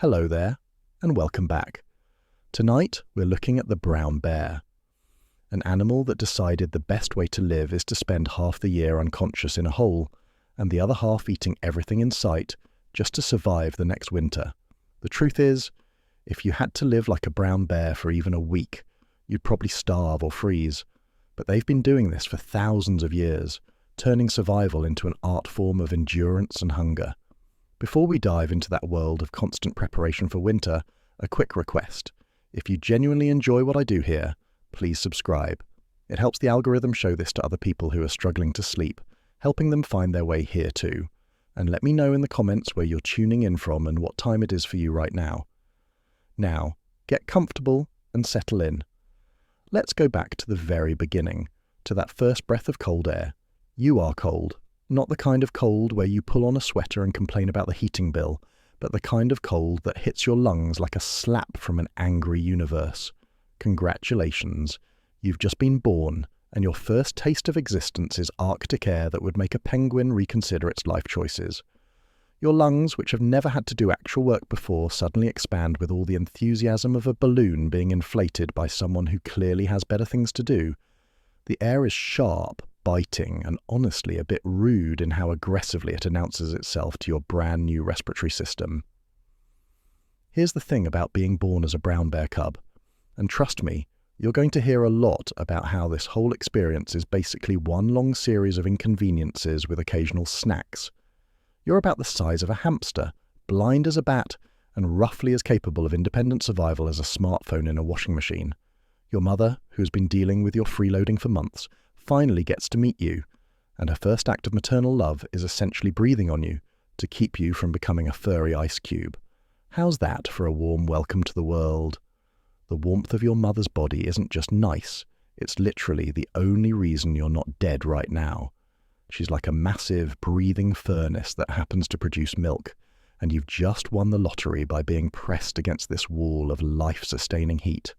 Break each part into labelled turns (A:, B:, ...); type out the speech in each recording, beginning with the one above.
A: Hello there, and welcome back. Tonight, we're looking at the brown bear, an animal that decided the best way to live is to spend half the year unconscious in a hole, and the other half eating everything in sight just to survive the next winter. The truth is, if you had to live like a brown bear for even a week, you'd probably starve or freeze. But they've been doing this for thousands of years, turning survival into an art form of endurance and hunger. Before we dive into that world of constant preparation for winter, a quick request. If you genuinely enjoy what I do here, please subscribe. It helps the algorithm show this to other people who are struggling to sleep, helping them find their way here too. And let me know in the comments where you're tuning in from and what time it is for you right now. Now, get comfortable and settle in. Let's go back to the very beginning, to that first breath of cold air. You are cold. Not the kind of cold where you pull on a sweater and complain about the heating bill, but the kind of cold that hits your lungs like a slap from an angry universe. Congratulations, you've just been born, and your first taste of existence is Arctic air that would make a penguin reconsider its life choices. Your lungs, which have never had to do actual work before, suddenly expand with all the enthusiasm of a balloon being inflated by someone who clearly has better things to do. The air is sharp, biting, and honestly a bit rude in how aggressively it announces itself to your brand new respiratory system. Here's the thing about being born as a brown bear cub, and trust me, you're going to hear a lot about how this whole experience is basically one long series of inconveniences with occasional snacks. You're about the size of a hamster, blind as a bat, and roughly as capable of independent survival as a smartphone in a washing machine. Your mother, who's been dealing with your freeloading for months, finally gets to meet you, and her first act of maternal love is essentially breathing on you to keep you from becoming a furry ice cube. How's that for a warm welcome to the world? The warmth of your mother's body isn't just nice, it's literally the only reason you're not dead right now. She's like a massive, breathing furnace that happens to produce milk, and you've just won the lottery by being pressed against this wall of life-sustaining heat.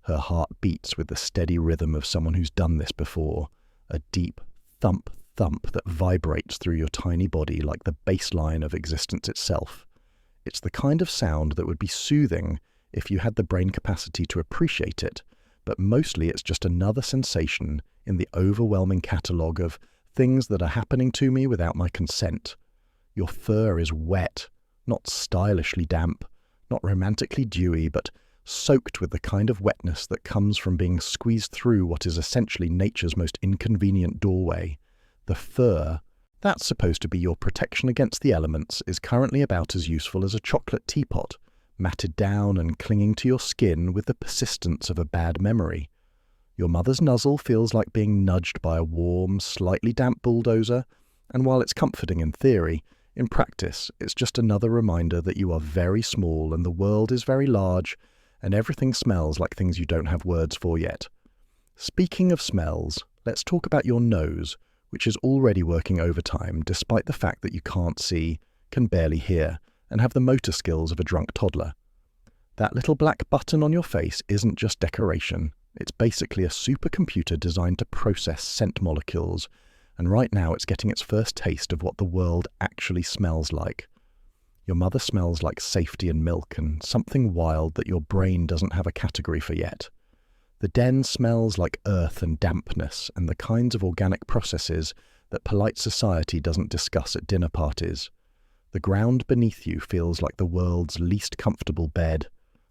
A: Her heart beats with the steady rhythm of someone who's done this before, a deep thump-thump that vibrates through your tiny body like the baseline of existence itself. It's the kind of sound that would be soothing if you had the brain capacity to appreciate it, but mostly it's just another sensation in the overwhelming catalogue of things that are happening to me without my consent. Your fur is wet, not stylishly damp, not romantically dewy, but soaked with the kind of wetness that comes from being squeezed through what is essentially nature's most inconvenient doorway. The fur, that's supposed to be your protection against the elements, is currently about as useful as a chocolate teapot, matted down and clinging to your skin with the persistence of a bad memory. Your mother's nuzzle feels like being nudged by a warm, slightly damp bulldozer, and while it's comforting in theory, in practice it's just another reminder that you are very small and the world is very large, and everything smells like things you don't have words for yet. Speaking of smells, let's talk about your nose, which is already working overtime despite the fact that you can't see, can barely hear, and have the motor skills of a drunk toddler. That little black button on your face isn't just decoration, it's basically a supercomputer designed to process scent molecules, and right now it's getting its first taste of what the world actually smells like. Your mother smells like safety and milk and something wild that your brain doesn't have a category for yet. The den smells like earth and dampness and the kinds of organic processes that polite society doesn't discuss at dinner parties. The ground beneath you feels like the world's least comfortable bed.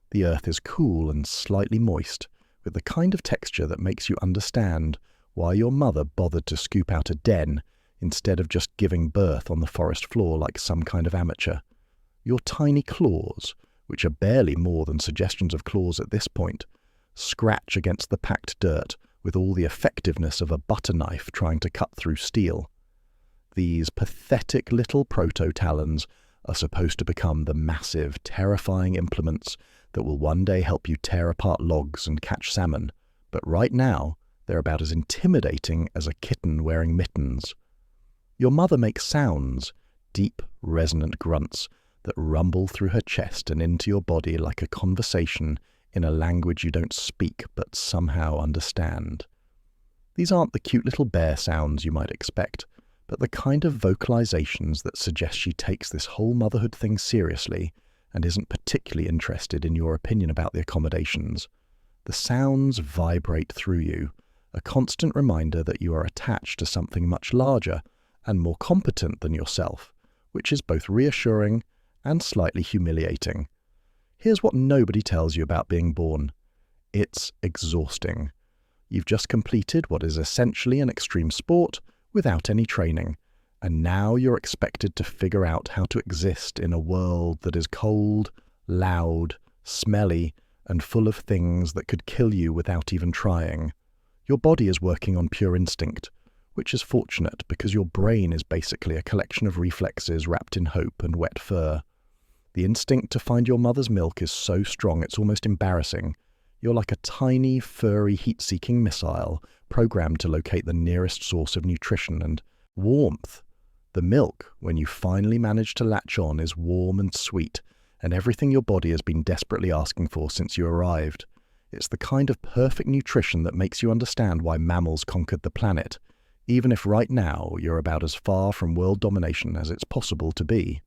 A: The earth is cool and slightly moist, with the kind of texture that makes you understand why your mother bothered to scoop out a den instead of just giving birth on the forest floor like some kind of amateur. Your tiny claws, which are barely more than suggestions of claws at this point, scratch against the packed dirt with all the effectiveness of a butter knife trying to cut through steel. These pathetic little proto-talons are supposed to become the massive, terrifying implements that will one day help you tear apart logs and catch salmon, but right now they're about as intimidating as a kitten wearing mittens. Your mother makes sounds, deep, resonant grunts, that rumble through her chest and into your body like a conversation in a language you don't speak but somehow understand. These aren't the cute little bear sounds you might expect, but the kind of vocalizations that suggest she takes this whole motherhood thing seriously and isn't particularly interested in your opinion about the accommodations. The sounds vibrate through you, a constant reminder that you are attached to something much larger and more competent than yourself, which is both reassuring and slightly humiliating. Here's what nobody tells you about being born. It's exhausting. You've just completed what is essentially an extreme sport without any training, and now you're expected to figure out how to exist in a world that is cold, loud, smelly, and full of things that could kill you without even trying. Your body is working on pure instinct, which is fortunate because your brain is basically a collection of reflexes wrapped in hope and wet fur. The instinct to find your mother's milk is so strong it's almost embarrassing. You're like a tiny, furry, heat-seeking missile programmed to locate the nearest source of nutrition and warmth. The milk, when you finally manage to latch on, is warm and sweet, and everything your body has been desperately asking for since you arrived. It's the kind of perfect nutrition that makes you understand why mammals conquered the planet, even if right now you're about as far from world domination as it's possible to be.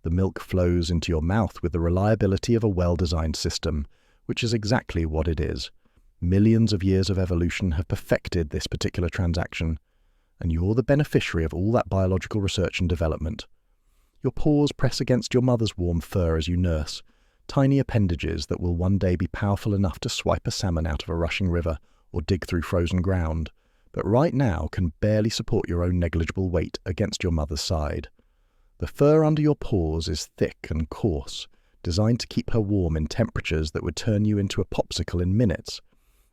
A: The milk flows into your mouth with the reliability of a well-designed system, which is exactly what it is. Millions of years of evolution have perfected this particular transaction, and you're the beneficiary of all that biological research and development. Your paws press against your mother's warm fur as you nurse, tiny appendages that will one day be powerful enough to swipe a salmon out of a rushing river or dig through frozen ground, but right now can barely support your own negligible weight against your mother's side. The fur under your paws is thick and coarse, designed to keep her warm in temperatures that would turn you into a popsicle in minutes.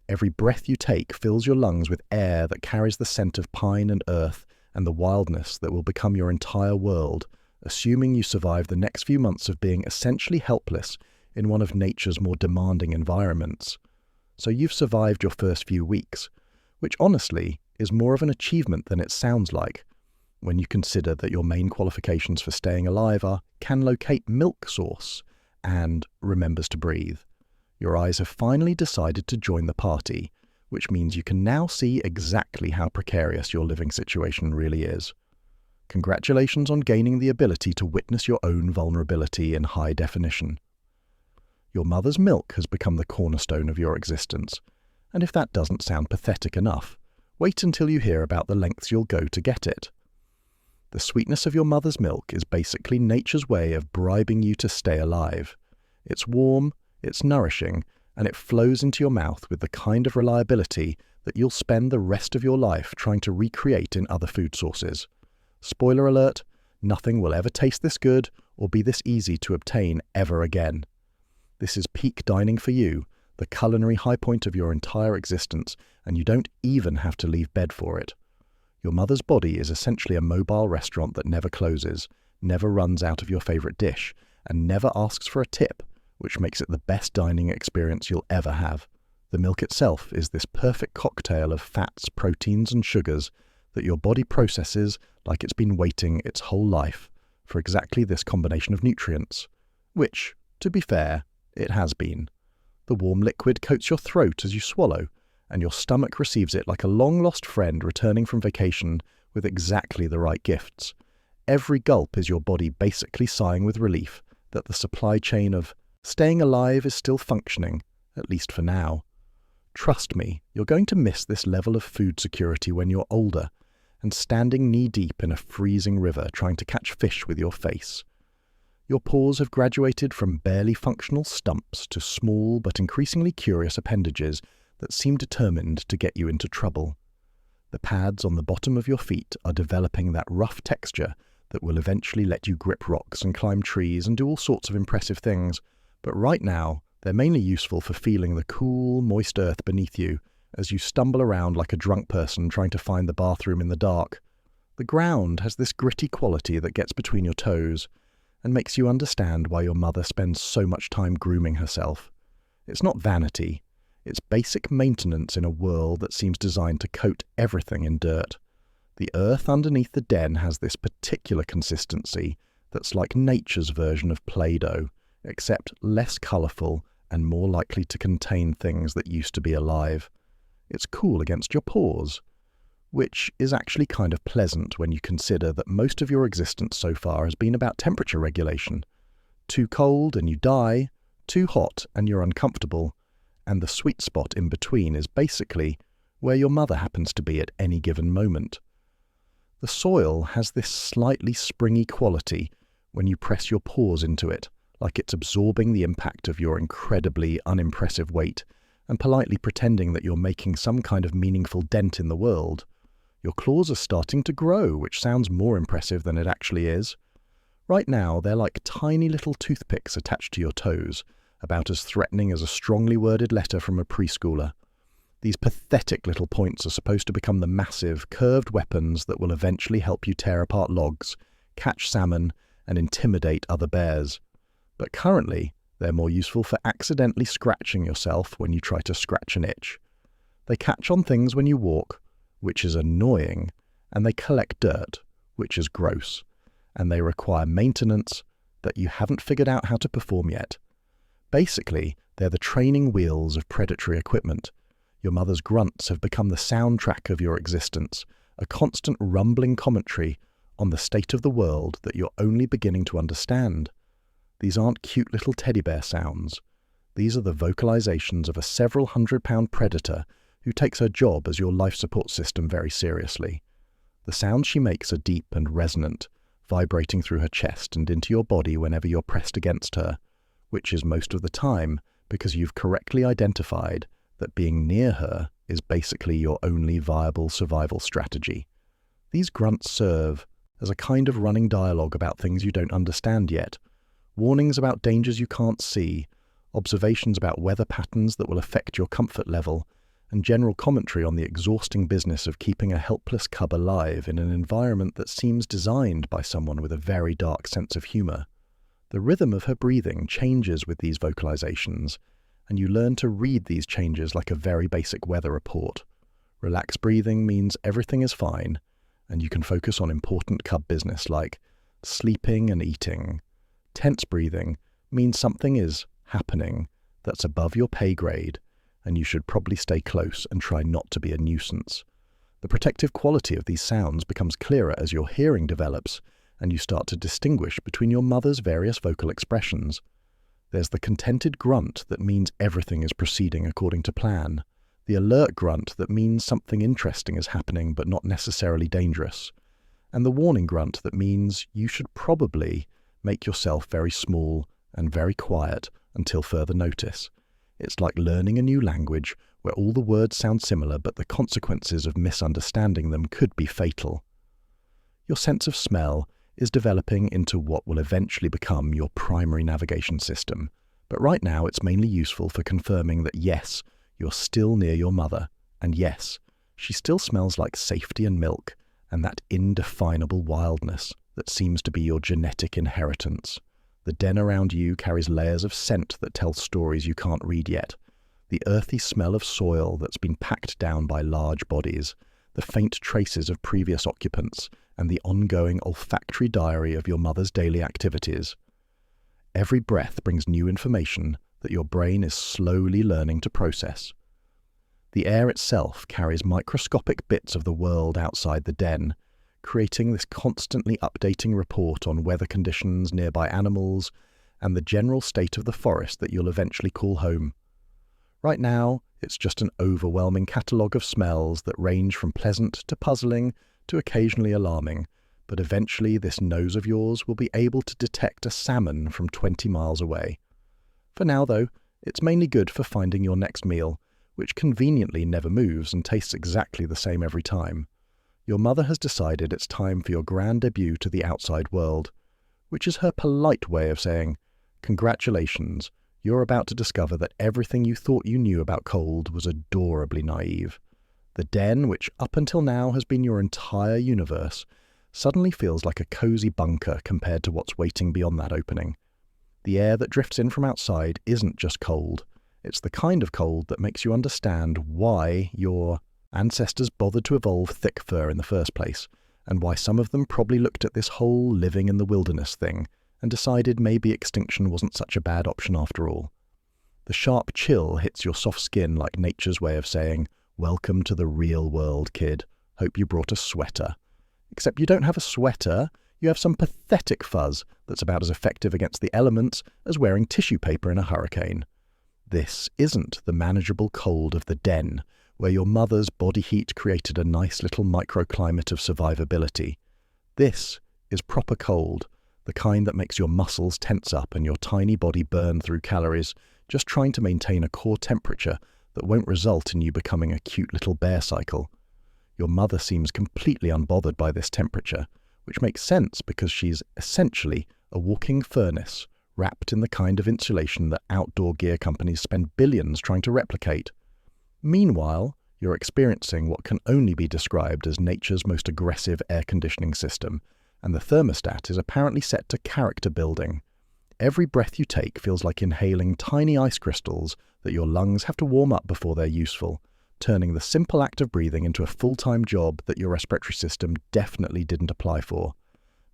A: Every breath you take fills your lungs with air that carries the scent of pine and earth and the wildness that will become your entire world, assuming you survive the next few months of being essentially helpless in one of nature's more demanding environments. So you've survived your first few weeks, which honestly is more of an achievement than it sounds like, when you consider that your main qualifications for staying alive are can locate milk source and remembers to breathe. Your eyes have finally decided to join the party, which means you can now see exactly how precarious your living situation really is. Congratulations on gaining the ability to witness your own vulnerability in high definition. Your mother's milk has become the cornerstone of your existence, and if that doesn't sound pathetic enough, wait until you hear about the lengths you'll go to get it. The sweetness of your mother's milk is basically nature's way of bribing you to stay alive. It's warm, it's nourishing, and it flows into your mouth with the kind of reliability that you'll spend the rest of your life trying to recreate in other food sources. Spoiler alert, nothing will ever taste this good or be this easy to obtain ever again. This is peak dining for you, the culinary high point of your entire existence, and you don't even have to leave bed for it. Your mother's body is essentially a mobile restaurant that never closes, never runs out of your favorite dish, and never asks for a tip, which makes it the best dining experience you'll ever have. The milk itself is this perfect cocktail of fats, proteins, and sugars that your body processes like it's been waiting its whole life for exactly this combination of nutrients, which, to be fair, it has been. The warm liquid coats your throat as you swallow, and your stomach receives it like a long-lost friend returning from vacation with exactly the right gifts. Every gulp is your body basically sighing with relief that the supply chain of staying alive is still functioning, at least for now. Trust me, you're going to miss this level of food security when you're older and standing knee-deep in a freezing river trying to catch fish with your face. Your paws have graduated from barely functional stumps to small but increasingly curious appendages that seem determined to get you into trouble. The pads on the bottom of your feet are developing that rough texture that will eventually let you grip rocks and climb trees and do all sorts of impressive things, but right now they're mainly useful for feeling the cool, moist earth beneath you as you stumble around like a drunk person trying to find the bathroom in the dark. The ground has this gritty quality that gets between your toes and makes you understand why your mother spends so much time grooming herself. It's not vanity. It's basic maintenance in a world that seems designed to coat everything in dirt. The earth underneath the den has this particular consistency that's like nature's version of Play-Doh, except less colourful and more likely to contain things that used to be alive. It's cool against your paws, which is actually kind of pleasant when you consider that most of your existence so far has been about temperature regulation. too cold and you die, too hot and you're uncomfortable, and the sweet spot in between is basically where your mother happens to be at any given moment. The soil has this slightly springy quality when you press your paws into it, like it's absorbing the impact of your incredibly unimpressive weight and politely pretending that you're making some kind of meaningful dent in the world. Your claws are starting to grow, which sounds more impressive than it actually is. Right now, they're like tiny little toothpicks attached to your toes, about as threatening as a strongly worded letter from a preschooler. These pathetic little points are supposed to become the massive, curved weapons that will eventually help you tear apart logs, catch salmon, and intimidate other bears. But currently, they're more useful for accidentally scratching yourself when you try to scratch an itch. They catch on things when you walk, which is annoying, and they collect dirt, which is gross, and they require maintenance that you haven't figured out how to perform yet. Basically, they're the training wheels of predatory equipment. Your mother's grunts have become the soundtrack of your existence, a constant rumbling commentary on the state of the world that you're only beginning to understand. These aren't cute little teddy bear sounds. These are the vocalizations of a several hundred-pound predator who takes her job as your life support system very seriously. The sounds she makes are deep and resonant, vibrating through her chest and into your body whenever you're pressed against her, which is most of the time because you've correctly identified that being near her is basically your only viable survival strategy. These grunts serve as a kind of running dialogue about things you don't understand yet, warnings about dangers you can't see, observations about weather patterns that will affect your comfort level, and general commentary on the exhausting business of keeping a helpless cub alive in an environment that seems designed by someone with a very dark sense of humor. The rhythm of her breathing changes with these vocalizations, and you learn to read these changes like a very basic weather report. Relaxed breathing means everything is fine, and you can focus on important cub business like sleeping and eating. Tense breathing means something is happening that's above your pay grade, and you should probably stay close and try not to be a nuisance. The protective quality of these sounds becomes clearer as your hearing develops, and you start to distinguish between your mother's various vocal expressions. There's the contented grunt that means everything is proceeding according to plan, the alert grunt that means something interesting is happening but not necessarily dangerous, and the warning grunt that means you should probably make yourself very small and very quiet until further notice. It's like learning a new language where all the words sound similar but the consequences of misunderstanding them could be fatal. Your sense of smell is developing into what will eventually become your primary navigation system, but right now it's mainly useful for confirming that yes, you're still near your mother, and yes, she still smells like safety and milk and that indefinable wildness that seems to be your genetic inheritance. The den around you carries layers of scent that tell stories you can't read yet. The earthy smell of soil that's been packed down by large bodies, the faint traces of previous occupants, and the ongoing olfactory diary of your mother's daily activities. Every breath brings new information that your brain is slowly learning to process. The air itself carries microscopic bits of the world outside the den, creating this constantly updating report on weather conditions, nearby animals, and the general state of the forest that you'll eventually call home. Right now, it's just an overwhelming catalogue of smells that range from pleasant to puzzling to occasionally alarming, but eventually this nose of yours will be able to detect a salmon from 20 miles away. For now, though, it's mainly good for finding your next meal, which conveniently never moves and tastes exactly the same every time. Your mother has decided it's time for your grand debut to the outside world, which is her polite way of saying, "Congratulations, you're about to discover that everything you thought you knew about cold was adorably naive." The den, which up until now has been your entire universe, suddenly feels like a cozy bunker compared to what's waiting beyond that opening. The air that drifts in from outside isn't just cold. It's the kind of cold that makes you understand why your ancestors bothered to evolve thick fur in the first place, and why some of them probably looked at this whole living in the wilderness thing and decided maybe extinction wasn't such a bad option after all. The sharp chill hits your soft skin like nature's way of saying, "Welcome to the real world, kid. Hope you brought a sweater." Except you don't have a sweater, You have some pathetic fuzz that's about as effective against the elements as wearing tissue paper in a hurricane. This isn't the manageable cold of the den, where your mother's body heat created a nice little microclimate of survivability. This is proper cold, the kind that makes your muscles tense up and your tiny body burn through calories, just trying to maintain a core temperature that won't result in you becoming a cute little bear cycle. Your mother seems completely unbothered by this temperature, which makes sense because she's essentially a walking furnace, wrapped in the kind of insulation that outdoor gear companies spend billions trying to replicate. Meanwhile, you're experiencing what can only be described as nature's most aggressive air conditioning system, and the thermostat is apparently set to character building. Every breath you take feels like inhaling tiny ice crystals that your lungs have to warm up before they're useful, turning the simple act of breathing into a full-time job that your respiratory system definitely didn't apply for.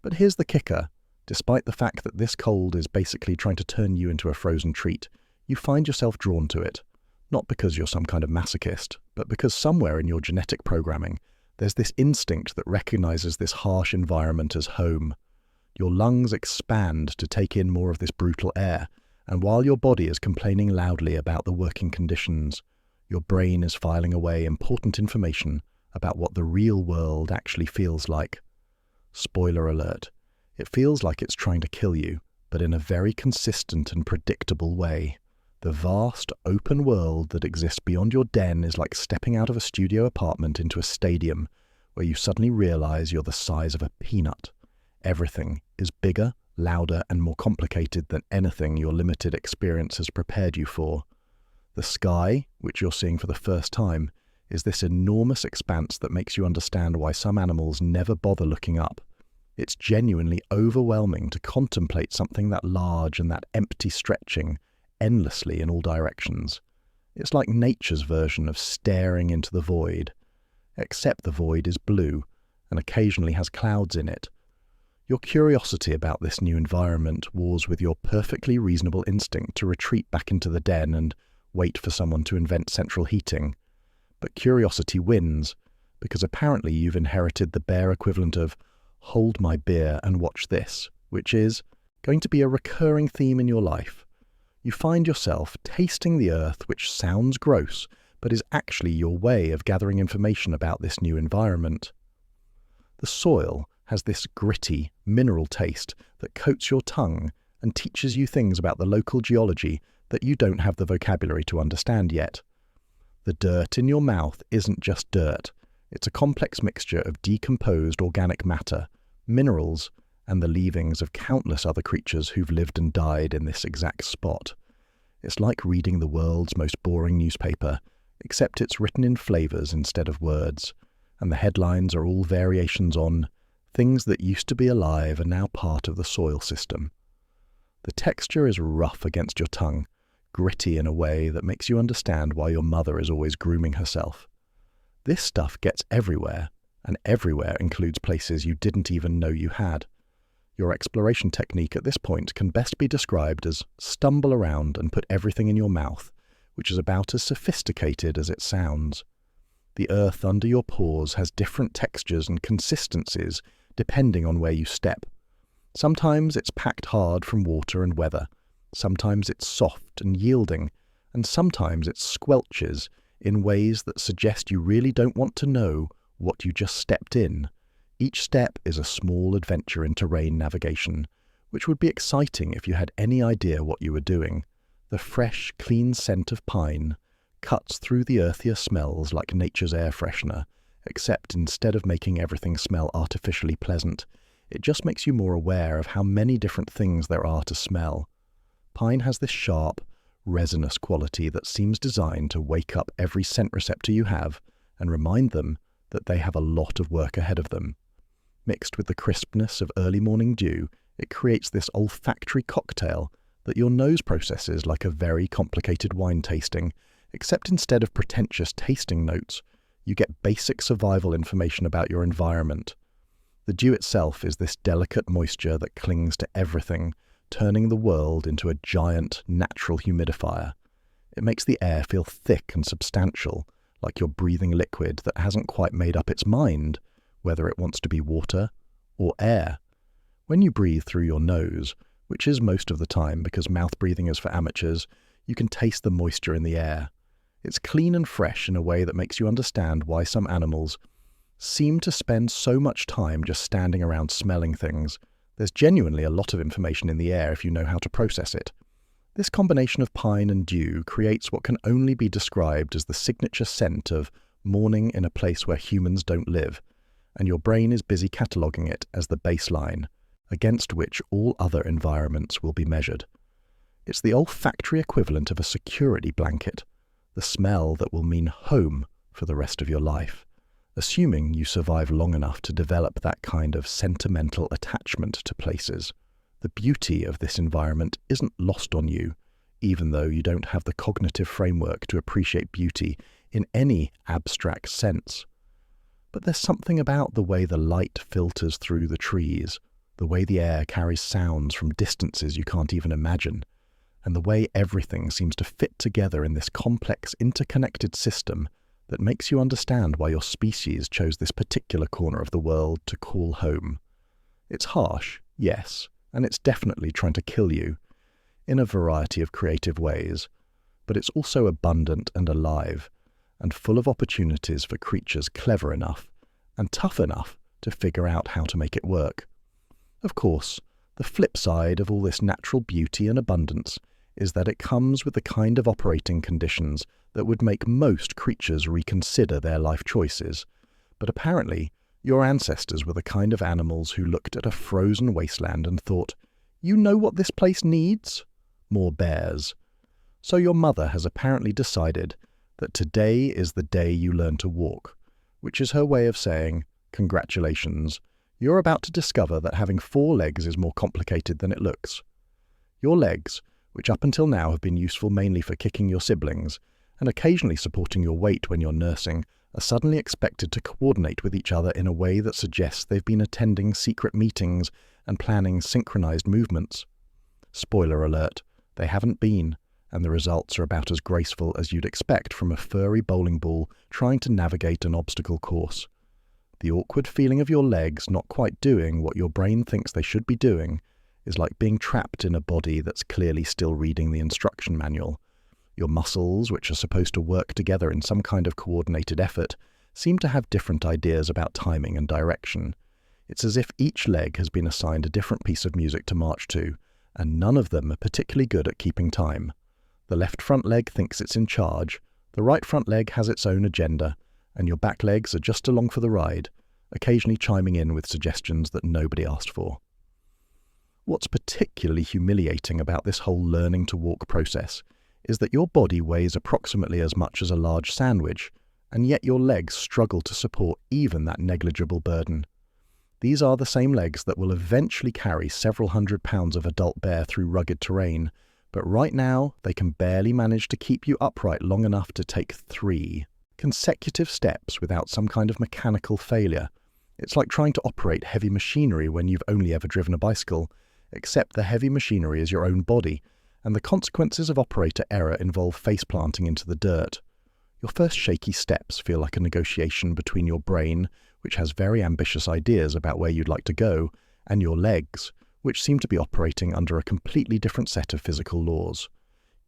A: But here's the kicker. Despite the fact that this cold is basically trying to turn you into a frozen treat, you find yourself drawn to it. Not because you're some kind of masochist, but because somewhere in your genetic programming, there's this instinct that recognizes this harsh environment as home. Your lungs expand to take in more of this brutal air, and while your body is complaining loudly about the working conditions, your brain is filing away important information about what the real world actually feels like. Spoiler alert. It feels like it's trying to kill you, but in a very consistent and predictable way. The vast, open world that exists beyond your den is like stepping out of a studio apartment into a stadium, where you suddenly realize you're the size of a peanut. Everything is bigger, louder, and more complicated than anything your limited experience has prepared you for. The sky, which you're seeing for the first time, is this enormous expanse that makes you understand why some animals never bother looking up. It's genuinely overwhelming to contemplate something that large and that empty stretching endlessly in all directions. It's like nature's version of staring into the void, except the void is blue and occasionally has clouds in it. Your curiosity about this new environment wars with your perfectly reasonable instinct to retreat back into the den and wait for someone to invent central heating. But curiosity wins, because apparently you've inherited the bear equivalent of "hold my beer and watch this," which is going to be a recurring theme in your life. You find yourself tasting the earth, which sounds gross, but is actually your way of gathering information about this new environment. The soil has this gritty, mineral taste that coats your tongue and teaches you things about the local geology that you don't have the vocabulary to understand yet. The dirt in your mouth isn't just dirt. It's a complex mixture of decomposed organic matter, minerals, and the leavings of countless other creatures who've lived and died in this exact spot. It's like reading the world's most boring newspaper, except it's written in flavors instead of words, and the headlines are all variations on things that used to be alive are now part of the soil system. The texture is rough against your tongue, gritty in a way that makes you understand why your mother is always grooming herself. This stuff gets everywhere, and everywhere includes places you didn't even know you had. Your exploration technique at this point can best be described as stumble around and put everything in your mouth, which is about as sophisticated as it sounds. The earth under your paws has different textures and consistencies depending on where you step. Sometimes it's packed hard from water and weather, sometimes it's soft and yielding, and sometimes it squelches in ways that suggest you really don't want to know what you just stepped in. Each step is a small adventure in terrain navigation, which would be exciting if you had any idea what you were doing. The fresh, clean scent of pine cuts through the earthier smells like nature's air freshener, except instead of making everything smell artificially pleasant, it just makes you more aware of how many different things there are to smell. Pine has this sharp, resinous quality that seems designed to wake up every scent receptor you have and remind them that they have a lot of work ahead of them. Mixed with the crispness of early morning dew, it creates this olfactory cocktail that your nose processes like a very complicated wine tasting, except instead of pretentious tasting notes, you get basic survival information about your environment. The dew itself is this delicate moisture that clings to everything, turning the world into a giant natural humidifier. It makes the air feel thick and substantial, like you're breathing liquid that hasn't quite made up its mind whether it wants to be water or air. When you breathe through your nose, which is most of the time because mouth breathing is for amateurs, you can taste the moisture in the air. It's clean and fresh in a way that makes you understand why some animals seem to spend so much time just standing around smelling things. There's genuinely a lot of information in the air if you know how to process it. This combination of pine and dew creates what can only be described as the signature scent of morning in a place where humans don't live, and your brain is busy cataloguing it as the baseline against which all other environments will be measured. It's the olfactory equivalent of a security blanket, the smell that will mean home for the rest of your life, assuming you survive long enough to develop that kind of sentimental attachment to places. The beauty of this environment isn't lost on you, even though you don't have the cognitive framework to appreciate beauty in any abstract sense. But there's something about the way the light filters through the trees, the way the air carries sounds from distances you can't even imagine, and the way everything seems to fit together in this complex, interconnected system that makes you understand why your species chose this particular corner of the world to call home. It's harsh, yes, and it's definitely trying to kill you, in a variety of creative ways, but it's also abundant and alive, and full of opportunities for creatures clever enough and tough enough to figure out how to make it work. Of course, the flip side of all this natural beauty and abundance is that it comes with the kind of operating conditions that would make most creatures reconsider their life choices. But apparently, your ancestors were the kind of animals who looked at a frozen wasteland and thought, "You know what this place needs? More bears." So your mother has apparently decided that today is the day you learn to walk, which is her way of saying, "Congratulations, you're about to discover that having 4 legs is more complicated than it looks." Your legs, which up until now have been useful mainly for kicking your siblings and occasionally supporting your weight when you're nursing, are suddenly expected to coordinate with each other in a way that suggests they've been attending secret meetings and planning synchronized movements. Spoiler alert, they haven't been, and the results are about as graceful as you'd expect from a furry bowling ball trying to navigate an obstacle course. The awkward feeling of your legs not quite doing what your brain thinks they should be doing is like being trapped in a body that's clearly still reading the instruction manual. Your muscles, which are supposed to work together in some kind of coordinated effort, seem to have different ideas about timing and direction. It's as if each leg has been assigned a different piece of music to march to, and none of them are particularly good at keeping time. The left front leg thinks it's in charge, the right front leg has its own agenda, and your back legs are just along for the ride, occasionally chiming in with suggestions that nobody asked for. What's particularly humiliating about this whole learning to walk process is that your body weighs approximately as much as a large sandwich, and yet your legs struggle to support even that negligible burden. These are the same legs that will eventually carry several hundred pounds of adult bear through rugged terrain, but right now they can barely manage to keep you upright long enough to take 3 consecutive steps without some kind of mechanical failure. It's like trying to operate heavy machinery when you've only ever driven a bicycle, except the heavy machinery is your own body, and the consequences of operator error involve face planting into the dirt. Your first shaky steps feel like a negotiation between your brain, which has very ambitious ideas about where you'd like to go, and your legs, which seem to be operating under a completely different set of physical laws.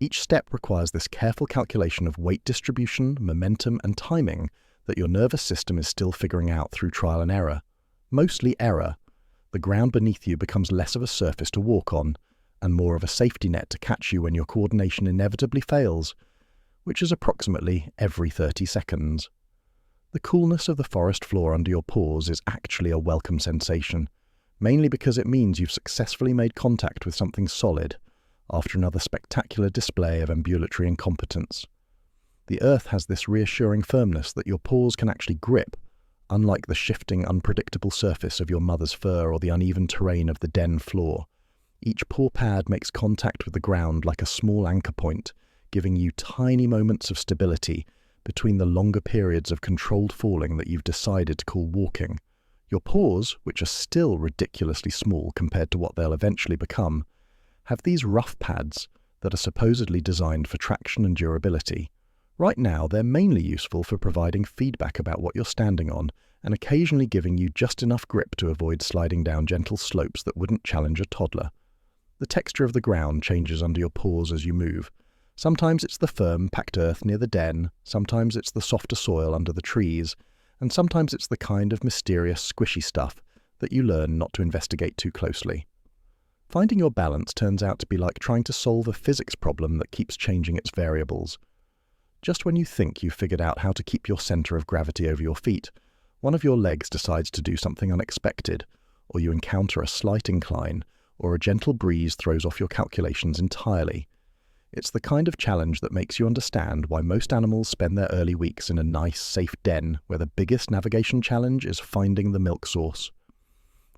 A: Each step requires this careful calculation of weight distribution, momentum, and timing that your nervous system is still figuring out through trial and error. Mostly error. The ground beneath you becomes less of a surface to walk on, and more of a safety net to catch you when your coordination inevitably fails, which is approximately every 30 seconds. The coolness of the forest floor under your paws is actually a welcome sensation, mainly because it means you've successfully made contact with something solid after another spectacular display of ambulatory incompetence. The earth has this reassuring firmness that your paws can actually grip, unlike the shifting, unpredictable surface of your mother's fur or the uneven terrain of the den floor. Each paw pad makes contact with the ground like a small anchor point, giving you tiny moments of stability between the longer periods of controlled falling that you've decided to call walking. Your paws, which are still ridiculously small compared to what they'll eventually become, have these rough pads that are supposedly designed for traction and durability. Right now, they're mainly useful for providing feedback about what you're standing on and occasionally giving you just enough grip to avoid sliding down gentle slopes that wouldn't challenge a toddler. The texture of the ground changes under your paws as you move. Sometimes it's the firm, packed earth near the den, sometimes it's the softer soil under the trees, and sometimes it's the kind of mysterious, squishy stuff that you learn not to investigate too closely. Finding your balance turns out to be like trying to solve a physics problem that keeps changing its variables. Just when you think you've figured out how to keep your center of gravity over your feet, one of your legs decides to do something unexpected, or you encounter a slight incline, or a gentle breeze throws off your calculations entirely. It's the kind of challenge that makes you understand why most animals spend their early weeks in a nice, safe den where the biggest navigation challenge is finding the milk source.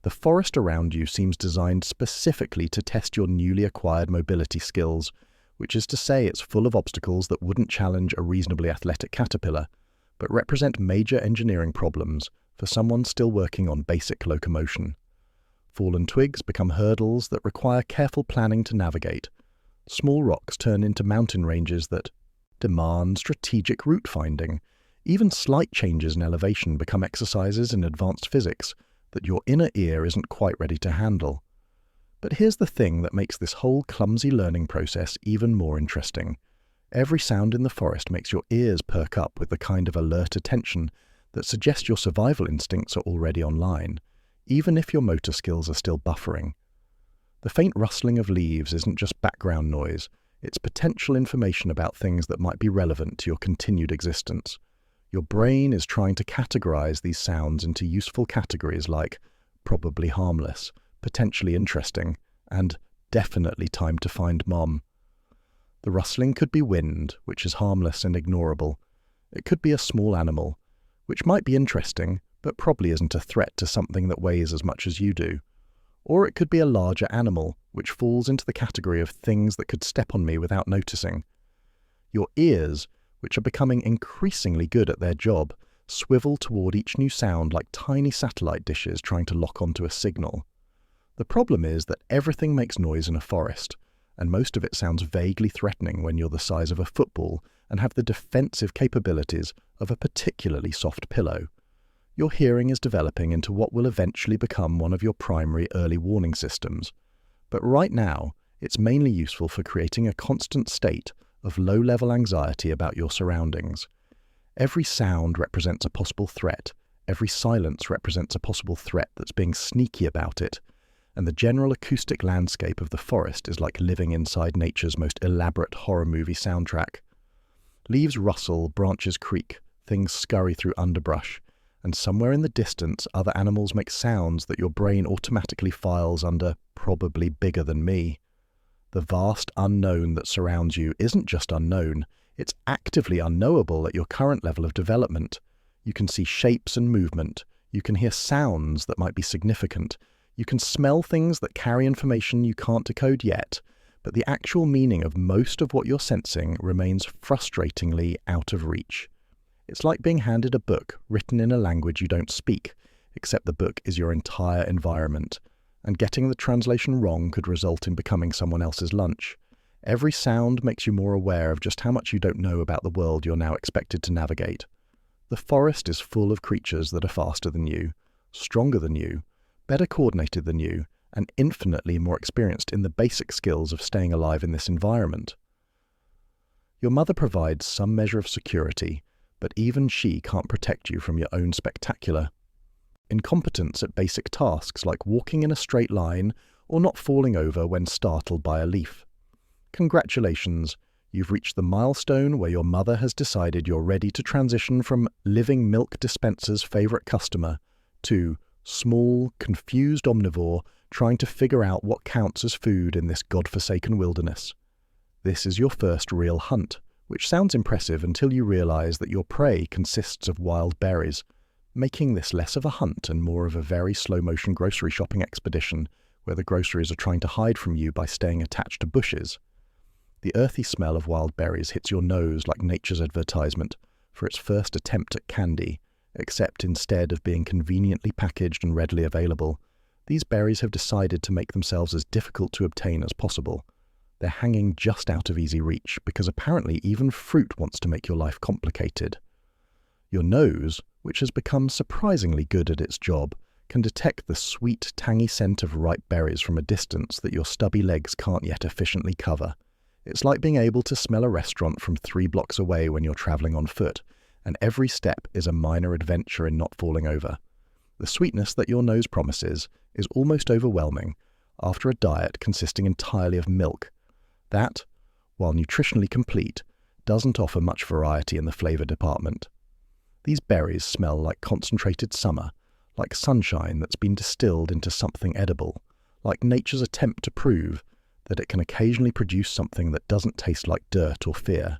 A: The forest around you seems designed specifically to test your newly acquired mobility skills, which is to say it's full of obstacles that wouldn't challenge a reasonably athletic caterpillar, but represent major engineering problems for someone still working on basic locomotion. Fallen twigs become hurdles that require careful planning to navigate. Small rocks turn into mountain ranges that demand strategic route finding. Even slight changes in elevation become exercises in advanced physics that your inner ear isn't quite ready to handle. But here's the thing that makes this whole clumsy learning process even more interesting. Every sound in the forest makes your ears perk up with the kind of alert attention that suggests your survival instincts are already online, even if your motor skills are still buffering. The faint rustling of leaves isn't just background noise, it's potential information about things that might be relevant to your continued existence. Your brain is trying to categorize these sounds into useful categories like probably harmless, potentially interesting, and definitely time to find mom. The rustling could be wind, which is harmless and ignorable. It could be a small animal, which might be interesting, but probably isn't a threat to something that weighs as much as you do. Or it could be a larger animal, which falls into the category of things that could step on me without noticing. Your ears, which are becoming increasingly good at their job, swivel toward each new sound like tiny satellite dishes trying to lock onto a signal. The problem is that everything makes noise in a forest, and most of it sounds vaguely threatening when you're the size of a football and have the defensive capabilities of a particularly soft pillow. Your hearing is developing into what will eventually become one of your primary early warning systems. But right now, it's mainly useful for creating a constant state of low-level anxiety about your surroundings. Every sound represents a possible threat, every silence represents a possible threat that's being sneaky about it, and the general acoustic landscape of the forest is like living inside nature's most elaborate horror movie soundtrack. Leaves rustle, branches creak, things scurry through underbrush, and somewhere in the distance other animals make sounds that your brain automatically files under probably bigger than me. The vast unknown that surrounds you isn't just unknown, it's actively unknowable at your current level of development. You can see shapes and movement, you can hear sounds that might be significant, you can smell things that carry information you can't decode yet, but the actual meaning of most of what you're sensing remains frustratingly out of reach. It's like being handed a book written in a language you don't speak, except the book is your entire environment, and getting the translation wrong could result in becoming someone else's lunch. Every sound makes you more aware of just how much you don't know about the world you're now expected to navigate. The forest is full of creatures that are faster than you, stronger than you, better coordinated than you, and infinitely more experienced in the basic skills of staying alive in this environment. Your mother provides some measure of security, but even she can't protect you from your own spectacular incompetence at basic tasks like walking in a straight line or not falling over when startled by a leaf. Congratulations, you've reached the milestone where your mother has decided you're ready to transition from living milk dispenser's favorite customer to small, confused omnivore trying to figure out what counts as food in this godforsaken wilderness. This is your first real hunt, which sounds impressive until you realize that your prey consists of wild berries, making this less of a hunt and more of a very slow-motion grocery shopping expedition where the groceries are trying to hide from you by staying attached to bushes. The earthy smell of wild berries hits your nose like nature's advertisement for its first attempt at candy, except instead of being conveniently packaged and readily available, these berries have decided to make themselves as difficult to obtain as possible. They're hanging just out of easy reach because apparently even fruit wants to make your life complicated. Your nose, which has become surprisingly good at its job, can detect the sweet, tangy scent of ripe berries from a distance that your stubby legs can't yet efficiently cover. It's like being able to smell a restaurant from 3 blocks away when you're traveling on foot, and every step is a minor adventure in not falling over. The sweetness that your nose promises is almost overwhelming after a diet consisting entirely of milk. That, while nutritionally complete, doesn't offer much variety in the flavor department. These berries smell like concentrated summer, like sunshine that's been distilled into something edible, like nature's attempt to prove that it can occasionally produce something that doesn't taste like dirt or fear.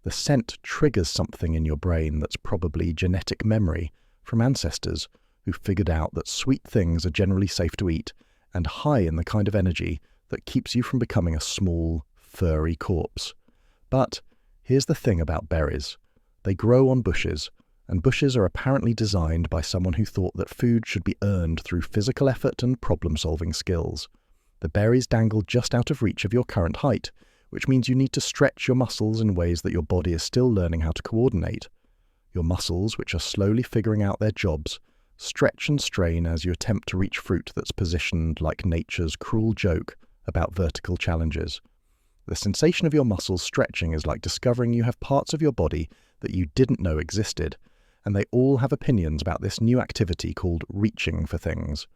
A: The scent triggers something in your brain that's probably genetic memory from ancestors who figured out that sweet things are generally safe to eat and high in the kind of energy that keeps you from becoming a small, furry corpse. But here's the thing about berries. They grow on bushes, and bushes are apparently designed by someone who thought that food should be earned through physical effort and problem-solving skills. The berries dangle just out of reach of your current height, which means you need to stretch your muscles in ways that your body is still learning how to coordinate. Your muscles, which are slowly figuring out their jobs, stretch and strain as you attempt to reach fruit that's positioned like nature's cruel joke about vertical challenges. The sensation of your muscles stretching is like discovering you have parts of your body that you didn't know existed, and they all have opinions about this new activity called reaching for things.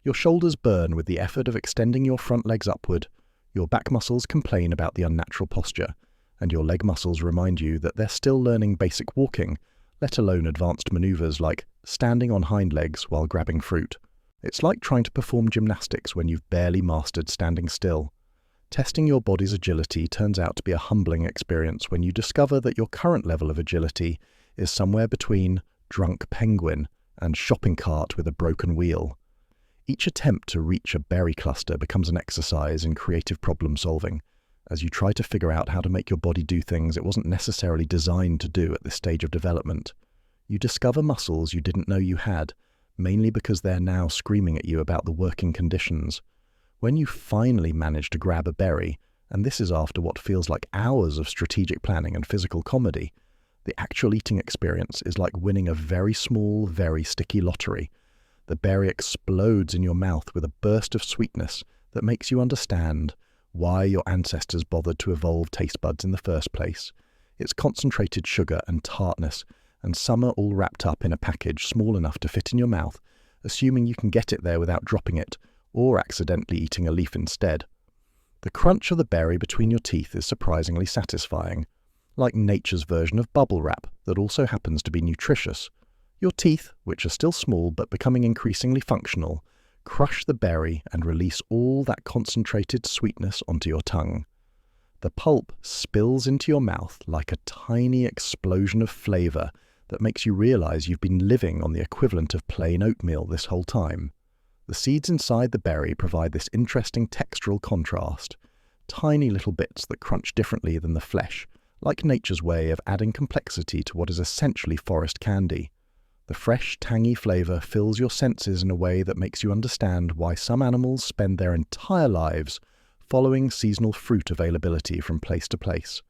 A: Your shoulders burn with the effort of extending your front legs upward, your back muscles complain about the unnatural posture, and your leg muscles remind you that they're still learning basic walking, let alone advanced maneuvers like standing on hind legs while grabbing fruit. It's like trying to perform gymnastics when you've barely mastered standing still. Testing your body's agility turns out to be a humbling experience when you discover that your current level of agility is somewhere between drunk penguin and shopping cart with a broken wheel. Each attempt to reach a berry cluster becomes an exercise in creative problem solving, as you try to figure out how to make your body do things it wasn't necessarily designed to do at this stage of development. You discover muscles you didn't know you had, mainly because they're now screaming at you about the working conditions. When you finally manage to grab a berry, and this is after what feels like hours of strategic planning and physical comedy, the actual eating experience is like winning a very small, very sticky lottery. The berry explodes in your mouth with a burst of sweetness that makes you understand why your ancestors bothered to evolve taste buds in the first place. It's concentrated sugar and tartness, and summer all wrapped up in a package small enough to fit in your mouth, assuming you can get it there without dropping it, or accidentally eating a leaf instead. The crunch of the berry between your teeth is surprisingly satisfying, like nature's version of bubble wrap that also happens to be nutritious. Your teeth, which are still small but becoming increasingly functional, crush the berry and release all that concentrated sweetness onto your tongue. The pulp spills into your mouth like a tiny explosion of flavor that makes you realize you've been living on the equivalent of plain oatmeal this whole time. The seeds inside the berry provide this interesting textural contrast, tiny little bits that crunch differently than the flesh, like nature's way of adding complexity to what is essentially forest candy. The fresh, tangy flavor fills your senses in a way that makes you understand why some animals spend their entire lives following seasonal fruit availability from place to place.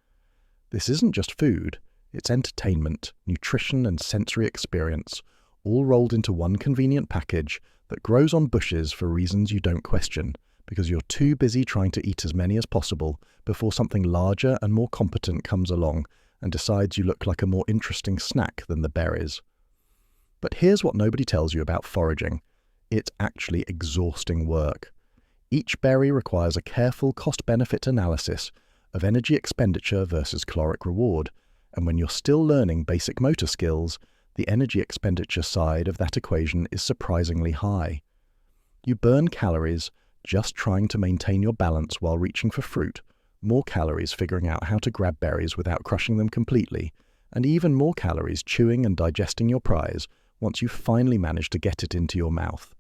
A: This isn't just food, it's entertainment, nutrition, and sensory experience, all rolled into one convenient package that grows on bushes for reasons you don't question, because you're too busy trying to eat as many as possible before something larger and more competent comes along and decides you look like a more interesting snack than the berries. But here's what nobody tells you about foraging. It's actually exhausting work. Each berry requires a careful cost-benefit analysis of energy expenditure versus caloric reward, and when you're still learning basic motor skills, the energy expenditure side of that equation is surprisingly high. You burn calories just trying to maintain your balance while reaching for fruit, more calories figuring out how to grab berries without crushing them completely, and even more calories chewing and digesting your prize once you've finally managed to get it into your mouth.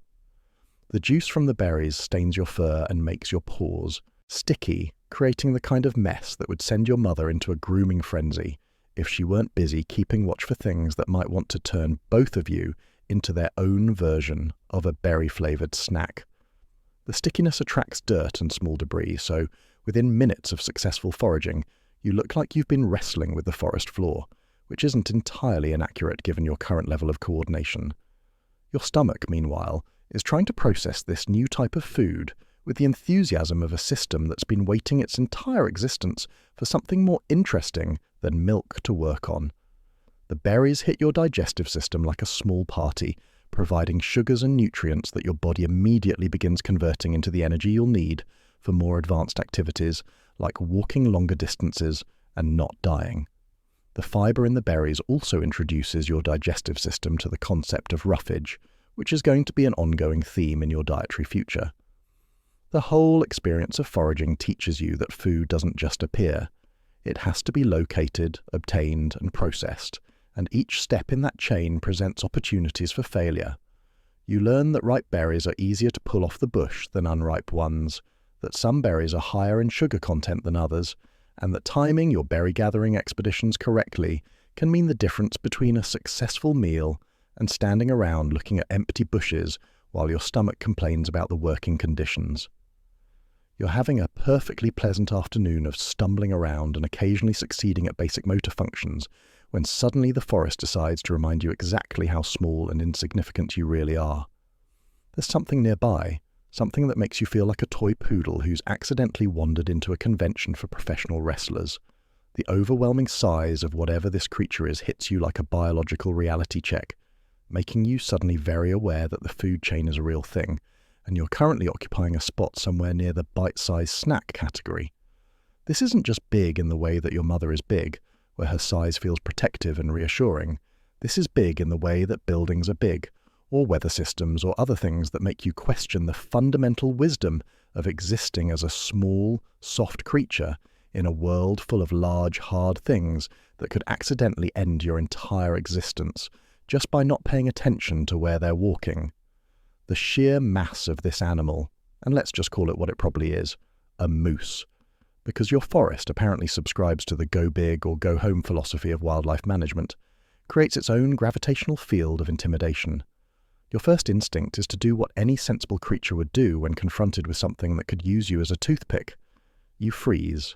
A: The juice from the berries stains your fur and makes your paws sticky, creating the kind of mess that would send your mother into a grooming frenzy if she weren't busy keeping watch for things that might want to turn both of you into their own version of a berry-flavored snack. The stickiness attracts dirt and small debris, so within minutes of successful foraging, you look like you've been wrestling with the forest floor, which isn't entirely inaccurate given your current level of coordination. Your stomach, meanwhile, is trying to process this new type of food with the enthusiasm of a system that's been waiting its entire existence for something more interesting than milk to work on. The berries hit your digestive system like a small party, providing sugars and nutrients that your body immediately begins converting into the energy you'll need for more advanced activities like walking longer distances and not dying. The fibre in the berries also introduces your digestive system to the concept of roughage, which is going to be an ongoing theme in your dietary future. The whole experience of foraging teaches you that food doesn't just appear. It has to be located, obtained, and processed, and each step in that chain presents opportunities for failure. You learn that ripe berries are easier to pull off the bush than unripe ones, that some berries are higher in sugar content than others, and that timing your berry gathering expeditions correctly can mean the difference between a successful meal and standing around looking at empty bushes while your stomach complains about the working conditions. You're having a perfectly pleasant afternoon of stumbling around and occasionally succeeding at basic motor functions when suddenly the forest decides to remind you exactly how small and insignificant you really are. There's something nearby, something that makes you feel like a toy poodle who's accidentally wandered into a convention for professional wrestlers. The overwhelming size of whatever this creature is hits you like a biological reality check, making you suddenly very aware that the food chain is a real thing, and you're currently occupying a spot somewhere near the bite-sized snack category. This isn't just big in the way that your mother is big, where her size feels protective and reassuring. This is big in the way that buildings are big, or weather systems or other things that make you question the fundamental wisdom of existing as a small, soft creature in a world full of large, hard things that could accidentally end your entire existence just by not paying attention to where they're walking. The sheer mass of this animal, and let's just call it what it probably is, a moose, because your forest apparently subscribes to the go big or go home philosophy of wildlife management, creates its own gravitational field of intimidation. Your first instinct is to do what any sensible creature would do when confronted with something that could use you as a toothpick. You freeze.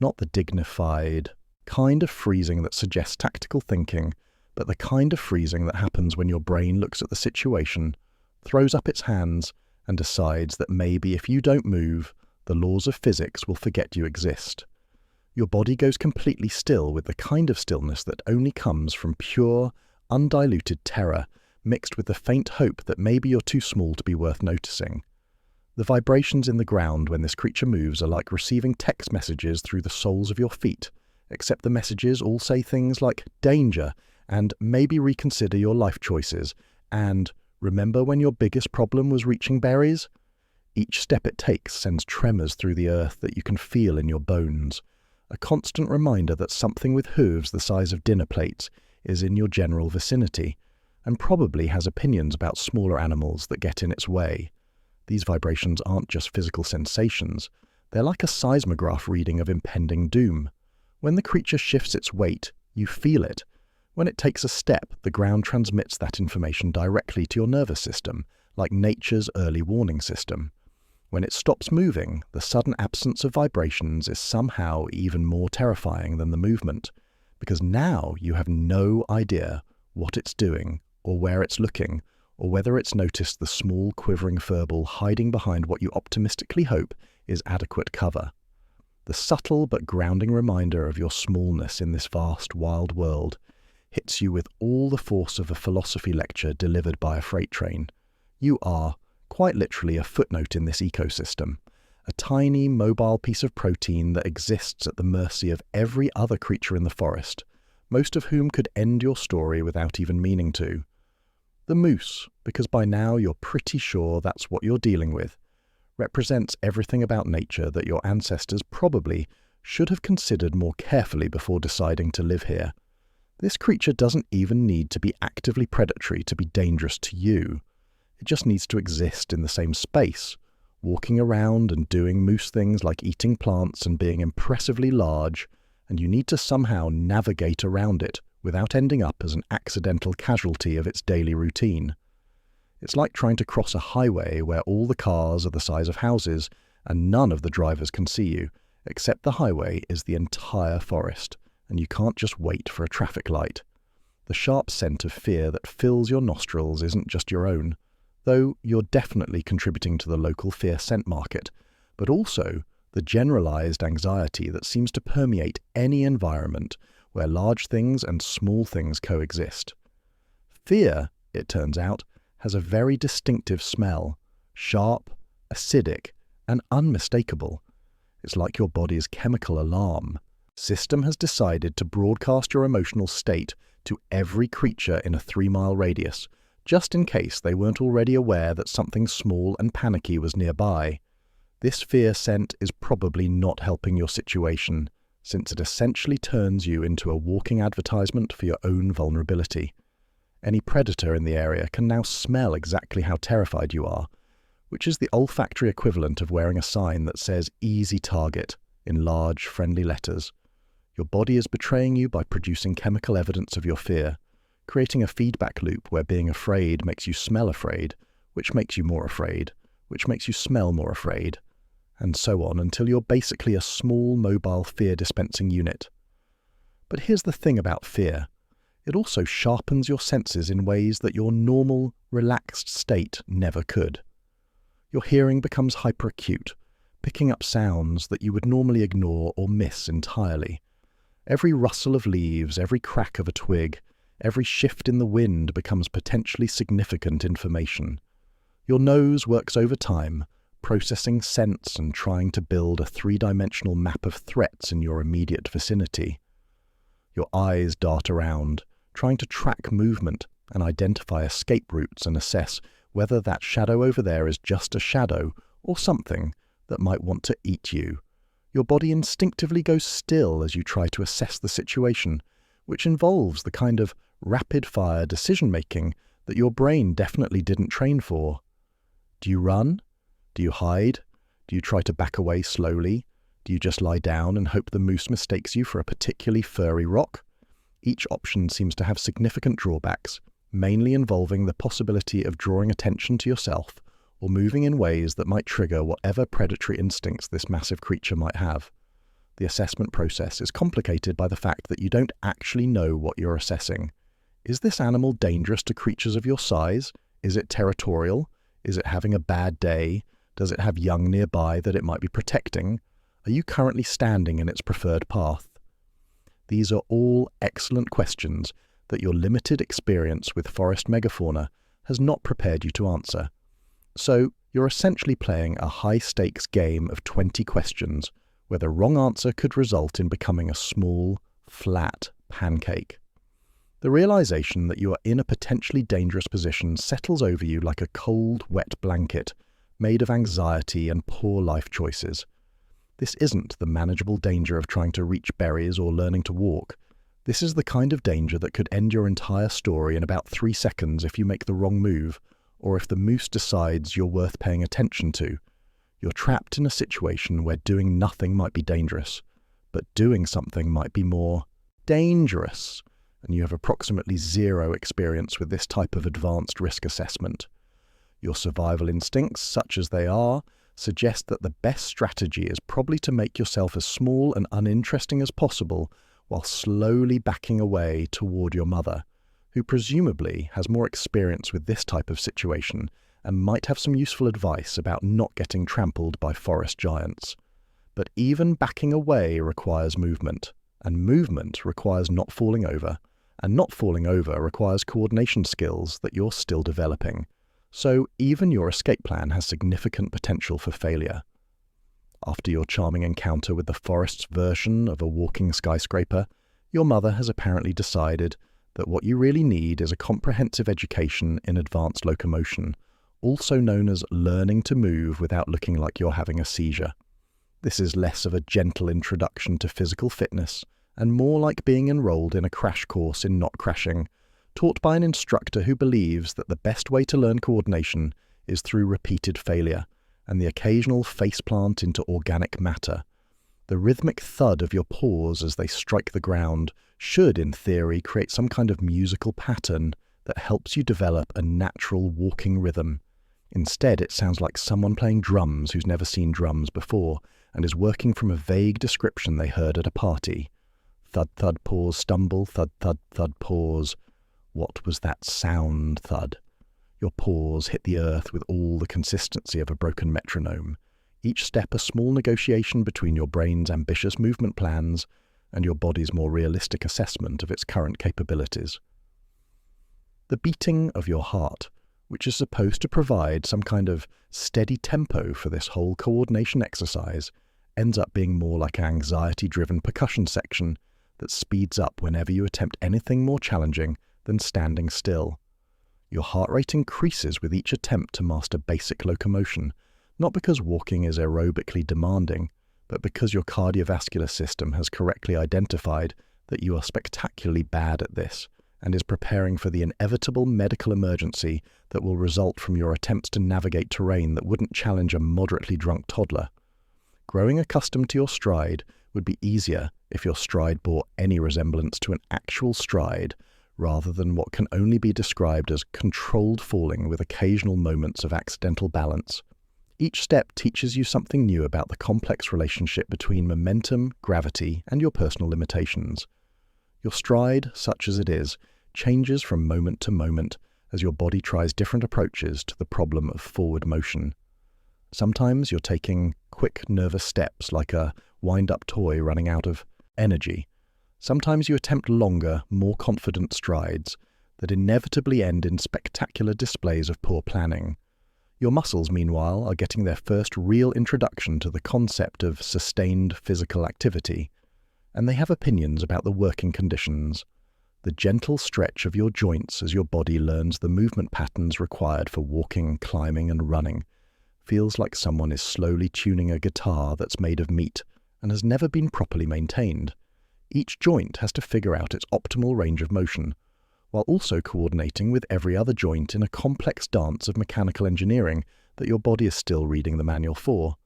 A: Not the dignified kind of freezing that suggests tactical thinking, but the kind of freezing that happens when your brain looks at the situation, throws up its hands, and decides that maybe if you don't move, the laws of physics will forget you exist. Your body goes completely still with the kind of stillness that only comes from pure, undiluted terror, mixed with the faint hope that maybe you're too small to be worth noticing. The vibrations in the ground when this creature moves are like receiving text messages through the soles of your feet, except the messages all say things like danger and maybe reconsider your life choices and remember when your biggest problem was reaching berries? Each step it takes sends tremors through the earth that you can feel in your bones, a constant reminder that something with hooves the size of dinner plates is in your general vicinity, and probably has opinions about smaller animals that get in its way. These vibrations aren't just physical sensations, they're like a seismograph reading of impending doom. When the creature shifts its weight, you feel it. When it takes a step, the ground transmits that information directly to your nervous system, like nature's early warning system. When it stops moving, the sudden absence of vibrations is somehow even more terrifying than the movement, because now you have no idea what it's doing, or where it's looking, or whether it's noticed the small quivering furball hiding behind what you optimistically hope is adequate cover. The subtle but grounding reminder of your smallness in this vast, wild world hits you with all the force of a philosophy lecture delivered by a freight train. You are, quite literally, a footnote in this ecosystem, a tiny, mobile piece of protein that exists at the mercy of every other creature in the forest, most of whom could end your story without even meaning to. The moose, because by now you're pretty sure that's what you're dealing with, represents everything about nature that your ancestors probably should have considered more carefully before deciding to live here. This creature doesn't even need to be actively predatory to be dangerous to you. It just needs to exist in the same space, walking around and doing moose things like eating plants and being impressively large, and you need to somehow navigate around it without ending up as an accidental casualty of its daily routine. It's like trying to cross a highway where all the cars are the size of houses and none of the drivers can see you, except the highway is the entire forest, and you can't just wait for a traffic light. The sharp scent of fear that fills your nostrils isn't just your own, though you're definitely contributing to the local fear scent market, but also the generalized anxiety that seems to permeate any environment where large things and small things coexist. Fear, it turns out, has a very distinctive smell, sharp, acidic, and unmistakable. It's like your body's chemical alarm. System has decided to broadcast your emotional state to every creature in a 3-mile radius, just in case they weren't already aware that something small and panicky was nearby. This fear scent is probably not helping your situation, since it essentially turns you into a walking advertisement for your own vulnerability. Any predator in the area can now smell exactly how terrified you are, which is the olfactory equivalent of wearing a sign that says "Easy Target" in large, friendly letters. Your body is betraying you by producing chemical evidence of your fear, creating a feedback loop where being afraid makes you smell afraid, which makes you more afraid, which makes you smell more afraid, and so on until you're basically a small mobile fear-dispensing unit. But here's the thing about fear. It also sharpens your senses in ways that your normal, relaxed state never could. Your hearing becomes hyperacute, picking up sounds that you would normally ignore or miss entirely. Every rustle of leaves, every crack of a twig, every shift in the wind becomes potentially significant information. Your nose works overtime, processing scents and trying to build a 3-dimensional map of threats in your immediate vicinity. Your eyes dart around, trying to track movement and identify escape routes and assess whether that shadow over there is just a shadow or something that might want to eat you. Your body instinctively goes still as you try to assess the situation, which involves the kind of rapid-fire decision-making that your brain definitely didn't train for. Do you run? Do you hide? Do you try to back away slowly? Do you just lie down and hope the moose mistakes you for a particularly furry rock? Each option seems to have significant drawbacks, mainly involving the possibility of drawing attention to yourself or moving in ways that might trigger whatever predatory instincts this massive creature might have. The assessment process is complicated by the fact that you don't actually know what you're assessing. Is this animal dangerous to creatures of your size? Is it territorial? Is it having a bad day? Does it have young nearby that it might be protecting? Are you currently standing in its preferred path? These are all excellent questions that your limited experience with forest megafauna has not prepared you to answer. So, you're essentially playing a high-stakes game of 20 questions, where the wrong answer could result in becoming a small, flat pancake. The realization that you are in a potentially dangerous position settles over you like a cold, wet blanket, made of anxiety and poor life choices. This isn't the manageable danger of trying to reach berries or learning to walk. This is the kind of danger that could end your entire story in about 3 seconds if you make the wrong move, or if the moose decides you're worth paying attention to. You're trapped in a situation where doing nothing might be dangerous, but doing something might be more dangerous, and you have approximately 0 experience with this type of advanced risk assessment. Your survival instincts, such as they are, suggest that the best strategy is probably to make yourself as small and uninteresting as possible while slowly backing away toward your mother, who presumably has more experience with this type of situation and might have some useful advice about not getting trampled by forest giants. But even backing away requires movement, and movement requires not falling over, and not falling over requires coordination skills that you're still developing. So even your escape plan has significant potential for failure. After your charming encounter with the forest's version of a walking skyscraper, your mother has apparently decided that what you really need is a comprehensive education in advanced locomotion, also known as learning to move without looking like you're having a seizure. This is less of a gentle introduction to physical fitness and more like being enrolled in a crash course in not crashing, taught by an instructor who believes that the best way to learn coordination is through repeated failure and the occasional faceplant into organic matter. The rhythmic thud of your paws as they strike the ground should, in theory, create some kind of musical pattern that helps you develop a natural walking rhythm. Instead, it sounds like someone playing drums who's never seen drums before, and is working from a vague description they heard at a party. Thud, thud, pause, stumble, thud, thud, thud, pause. What was that sound, thud? Your paws hit the earth with all the consistency of a broken metronome, each step a small negotiation between your brain's ambitious movement plans and your body's more realistic assessment of its current capabilities. The beating of your heart, which is supposed to provide some kind of steady tempo for this whole coordination exercise, ends up being more like an anxiety-driven percussion section that speeds up whenever you attempt anything more challenging than standing still. Your heart rate increases with each attempt to master basic locomotion, not because walking is aerobically demanding, but because your cardiovascular system has correctly identified that you are spectacularly bad at this and is preparing for the inevitable medical emergency that will result from your attempts to navigate terrain that wouldn't challenge a moderately drunk toddler. Growing accustomed to your stride would be easier if your stride bore any resemblance to an actual stride, rather than what can only be described as controlled falling with occasional moments of accidental balance. Each step teaches you something new about the complex relationship between momentum, gravity, and your personal limitations. Your stride, such as it is, changes from moment to moment as your body tries different approaches to the problem of forward motion. Sometimes you're taking quick, nervous steps like a wind-up toy running out of energy. Sometimes you attempt longer, more confident strides that inevitably end in spectacular displays of poor planning. Your muscles, meanwhile, are getting their first real introduction to the concept of sustained physical activity, and they have opinions about the working conditions. The gentle stretch of your joints as your body learns the movement patterns required for walking, climbing, and running feels like someone is slowly tuning a guitar that's made of meat and has never been properly maintained. Each joint has to figure out its optimal range of motion, while also coordinating with every other joint in a complex dance of mechanical engineering that your body is still reading the manual for.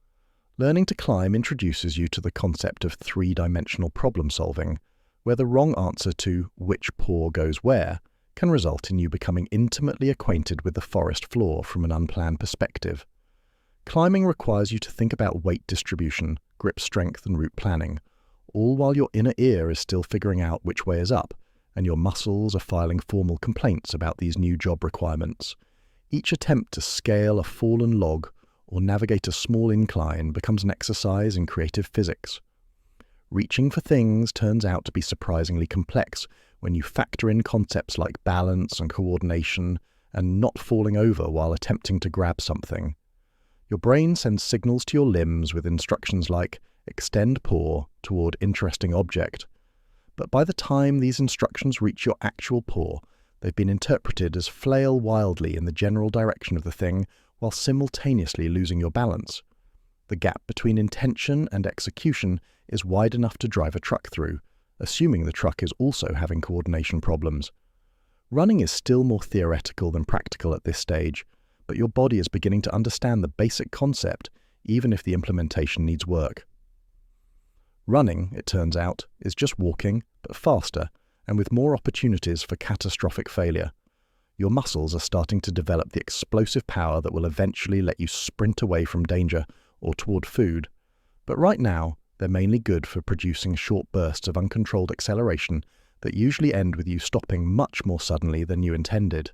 A: Learning to climb introduces you to the concept of three-dimensional problem-solving, where the wrong answer to which paw goes where can result in you becoming intimately acquainted with the forest floor from an unplanned perspective. Climbing requires you to think about weight distribution, grip strength, and route planning, all while your inner ear is still figuring out which way is up, and your muscles are filing formal complaints about these new job requirements. Each attempt to scale a fallen log or navigate a small incline becomes an exercise in creative physics. Reaching for things turns out to be surprisingly complex when you factor in concepts like balance and coordination and not falling over while attempting to grab something. Your brain sends signals to your limbs with instructions like extend paw toward interesting object. But by the time these instructions reach your actual paw, they've been interpreted as flail wildly in the general direction of the thing while simultaneously losing your balance. The gap between intention and execution is wide enough to drive a truck through, assuming the truck is also having coordination problems. Running is still more theoretical than practical at this stage, but your body is beginning to understand the basic concept, even if the implementation needs work. Running, it turns out, is just walking, but faster, and with more opportunities for catastrophic failure. Your muscles are starting to develop the explosive power that will eventually let you sprint away from danger or toward food, but right now, they're mainly good for producing short bursts of uncontrolled acceleration that usually end with you stopping much more suddenly than you intended.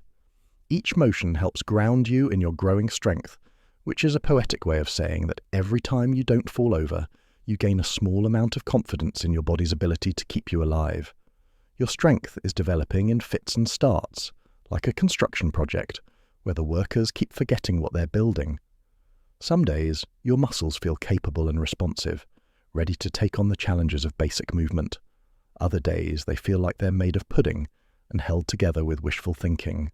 A: Each motion helps ground you in your growing strength, which is a poetic way of saying that every time you don't fall over, you gain a small amount of confidence in your body's ability to keep you alive. Your strength is developing in fits and starts, like a construction project, where the workers keep forgetting what they're building. Some days, your muscles feel capable and responsive, ready to take on the challenges of basic movement. Other days, they feel like they're made of pudding and held together with wishful thinking.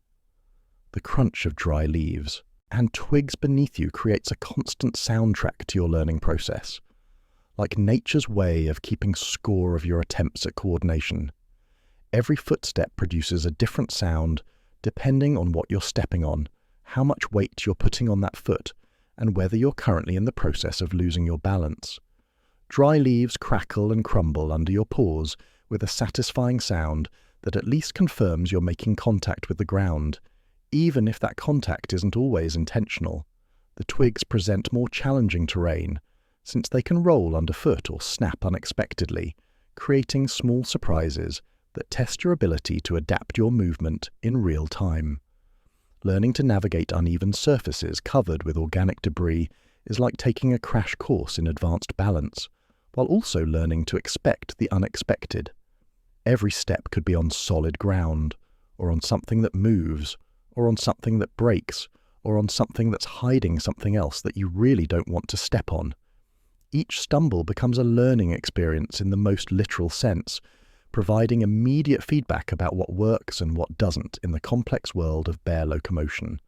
A: The crunch of dry leaves and twigs beneath you creates a constant soundtrack to your learning process, like nature's way of keeping score of your attempts at coordination. Every footstep produces a different sound depending on what you're stepping on, how much weight you're putting on that foot, and whether you're currently in the process of losing your balance. Dry leaves crackle and crumble under your paws with a satisfying sound that at least confirms you're making contact with the ground, even if that contact isn't always intentional. The twigs present more challenging terrain, since they can roll underfoot or snap unexpectedly, creating small surprises that test your ability to adapt your movement in real time. Learning to navigate uneven surfaces covered with organic debris is like taking a crash course in advanced balance, while also learning to expect the unexpected. Every step could be on solid ground, or on something that moves, or on something that breaks, or on something that's hiding something else that you really don't want to step on. Each stumble becomes a learning experience in the most literal sense, providing immediate feedback about what works and what doesn't in the complex world of bear locomotion.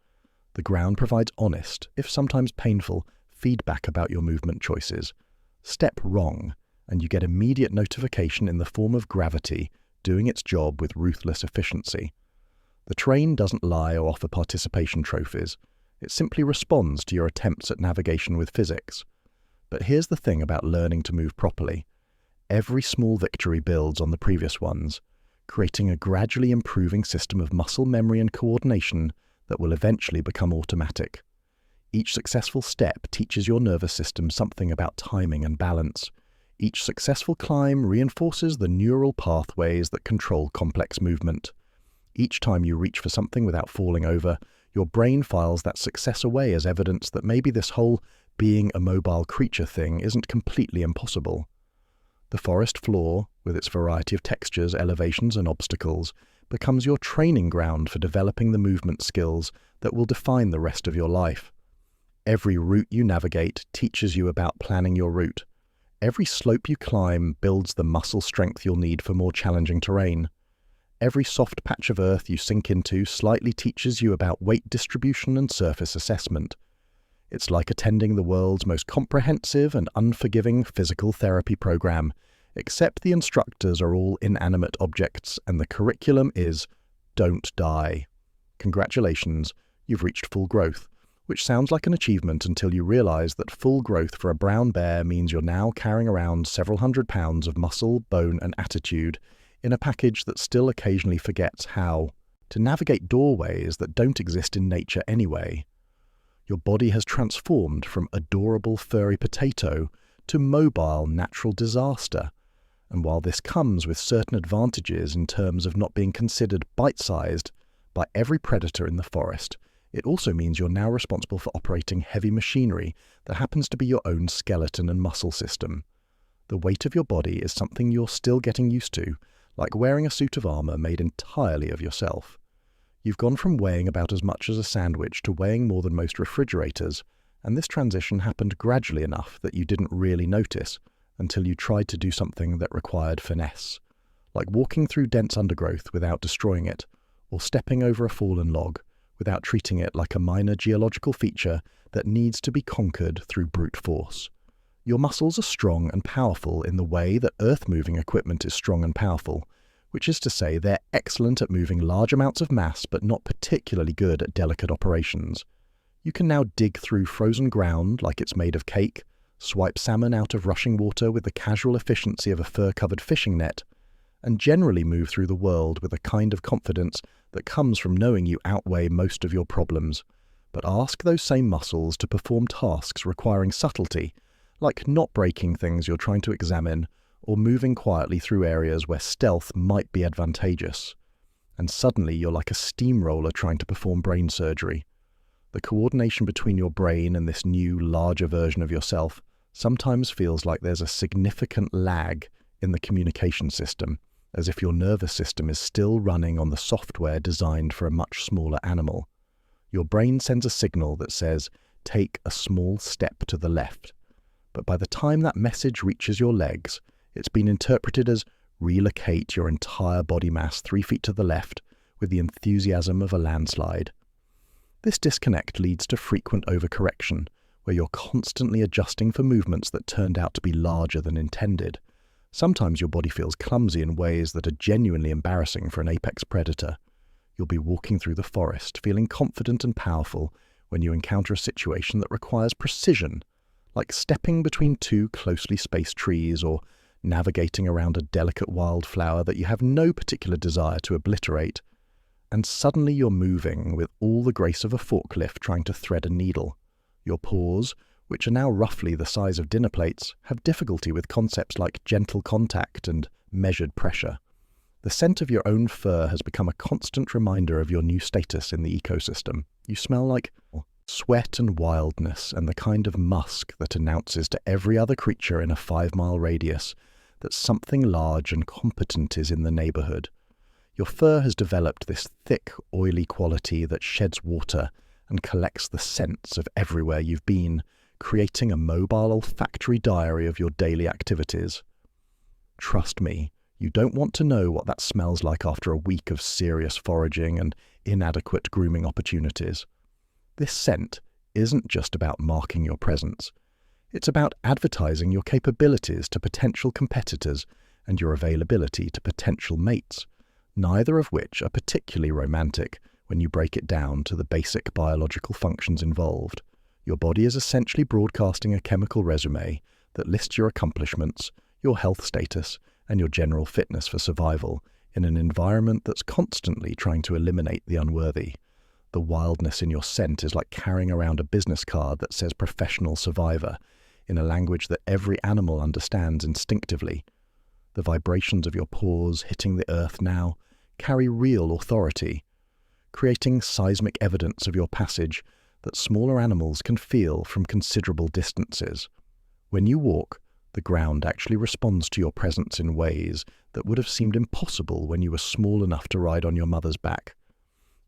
A: The ground provides honest, if sometimes painful, feedback about your movement choices. Step wrong, and you get immediate notification in the form of gravity doing its job with ruthless efficiency. The terrain doesn't lie or offer participation trophies. It simply responds to your attempts at navigation with physics. But here's the thing about learning to move properly. Every small victory builds on the previous ones, creating a gradually improving system of muscle memory and coordination that will eventually become automatic. Each successful step teaches your nervous system something about timing and balance. Each successful climb reinforces the neural pathways that control complex movement. Each time you reach for something without falling over, your brain files that success away as evidence that maybe this whole being a mobile creature thing isn't completely impossible. The forest floor, with its variety of textures, elevations, and obstacles, becomes your training ground for developing the movement skills that will define the rest of your life. Every route you navigate teaches you about planning your route. Every slope you climb builds the muscle strength you'll need for more challenging terrain. Every soft patch of earth you sink into slightly teaches you about weight distribution and surface assessment. It's like attending the world's most comprehensive and unforgiving physical therapy program, except the instructors are all inanimate objects and the curriculum is "Don't die." Congratulations, you've reached full growth, which sounds like an achievement until you realize that full growth for a brown bear means you're now carrying around several hundred pounds of muscle, bone, and attitude in a package that still occasionally forgets how to navigate doorways that don't exist in nature anyway. Your body has transformed from adorable furry potato to mobile natural disaster, and while this comes with certain advantages in terms of not being considered bite-sized by every predator in the forest, it also means you're now responsible for operating heavy machinery that happens to be your own skeleton and muscle system. The weight of your body is something you're still getting used to, like wearing a suit of armor made entirely of yourself. You've gone from weighing about as much as a sandwich to weighing more than most refrigerators, and this transition happened gradually enough that you didn't really notice until you tried to do something that required finesse, like walking through dense undergrowth without destroying it, or stepping over a fallen log without treating it like a minor geological feature that needs to be conquered through brute force. Your muscles are strong and powerful in the way that earth-moving equipment is strong and powerful, which is to say they're excellent at moving large amounts of mass but not particularly good at delicate operations. You can now dig through frozen ground like it's made of cake, swipe salmon out of rushing water with the casual efficiency of a fur-covered fishing net, and generally move through the world with a kind of confidence that comes from knowing you outweigh most of your problems. But ask those same muscles to perform tasks requiring subtlety, like not breaking things you're trying to examine, or moving quietly through areas where stealth might be advantageous. And suddenly you're like a steamroller trying to perform brain surgery. The coordination between your brain and this new, larger version of yourself sometimes feels like there's a significant lag in the communication system, as if your nervous system is still running on the software designed for a much smaller animal. Your brain sends a signal that says, "Take a small step to the left." But by the time that message reaches your legs, it's been interpreted as relocate your entire body mass 3 feet to the left with the enthusiasm of a landslide. This disconnect leads to frequent overcorrection, where you're constantly adjusting for movements that turned out to be larger than intended. Sometimes your body feels clumsy in ways that are genuinely embarrassing for an apex predator. You'll be walking through the forest, feeling confident and powerful when you encounter a situation that requires precision, like stepping between 2 closely spaced trees or navigating around a delicate wildflower that you have no particular desire to obliterate. And suddenly you're moving with all the grace of a forklift trying to thread a needle. Your paws, which are now roughly the size of dinner plates, have difficulty with concepts like gentle contact and measured pressure. The scent of your own fur has become a constant reminder of your new status in the ecosystem. You smell like sweat and wildness and the kind of musk that announces to every other creature in a 5-mile radius that something large and competent is in the neighborhood. Your fur has developed this thick, oily quality that sheds water and collects the scents of everywhere you've been, creating a mobile olfactory diary of your daily activities. Trust me, you don't want to know what that smells like after a week of serious foraging and inadequate grooming opportunities. This scent isn't just about marking your presence. It's about advertising your capabilities to potential competitors and your availability to potential mates, neither of which are particularly romantic when you break it down to the basic biological functions involved. Your body is essentially broadcasting a chemical resume that lists your accomplishments, your health status, and your general fitness for survival in an environment that's constantly trying to eliminate the unworthy. The wildness in your scent is like carrying around a business card that says professional survivor in a language that every animal understands instinctively. The vibrations of your paws hitting the earth now carry real authority, creating seismic evidence of your passage that smaller animals can feel from considerable distances. When you walk, the ground actually responds to your presence in ways that would have seemed impossible when you were small enough to ride on your mother's back.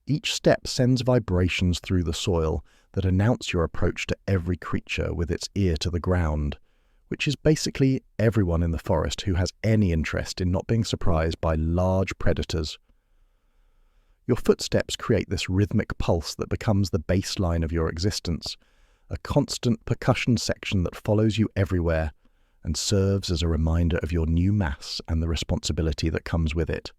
A: Each step sends vibrations through the soil that announce your approach to every creature with its ear to the ground, which is basically everyone in the forest who has any interest in not being surprised by large predators. Your footsteps create this rhythmic pulse that becomes the baseline of your existence, a constant percussion section that follows you everywhere and serves as a reminder of your new mass and the responsibility that comes with it.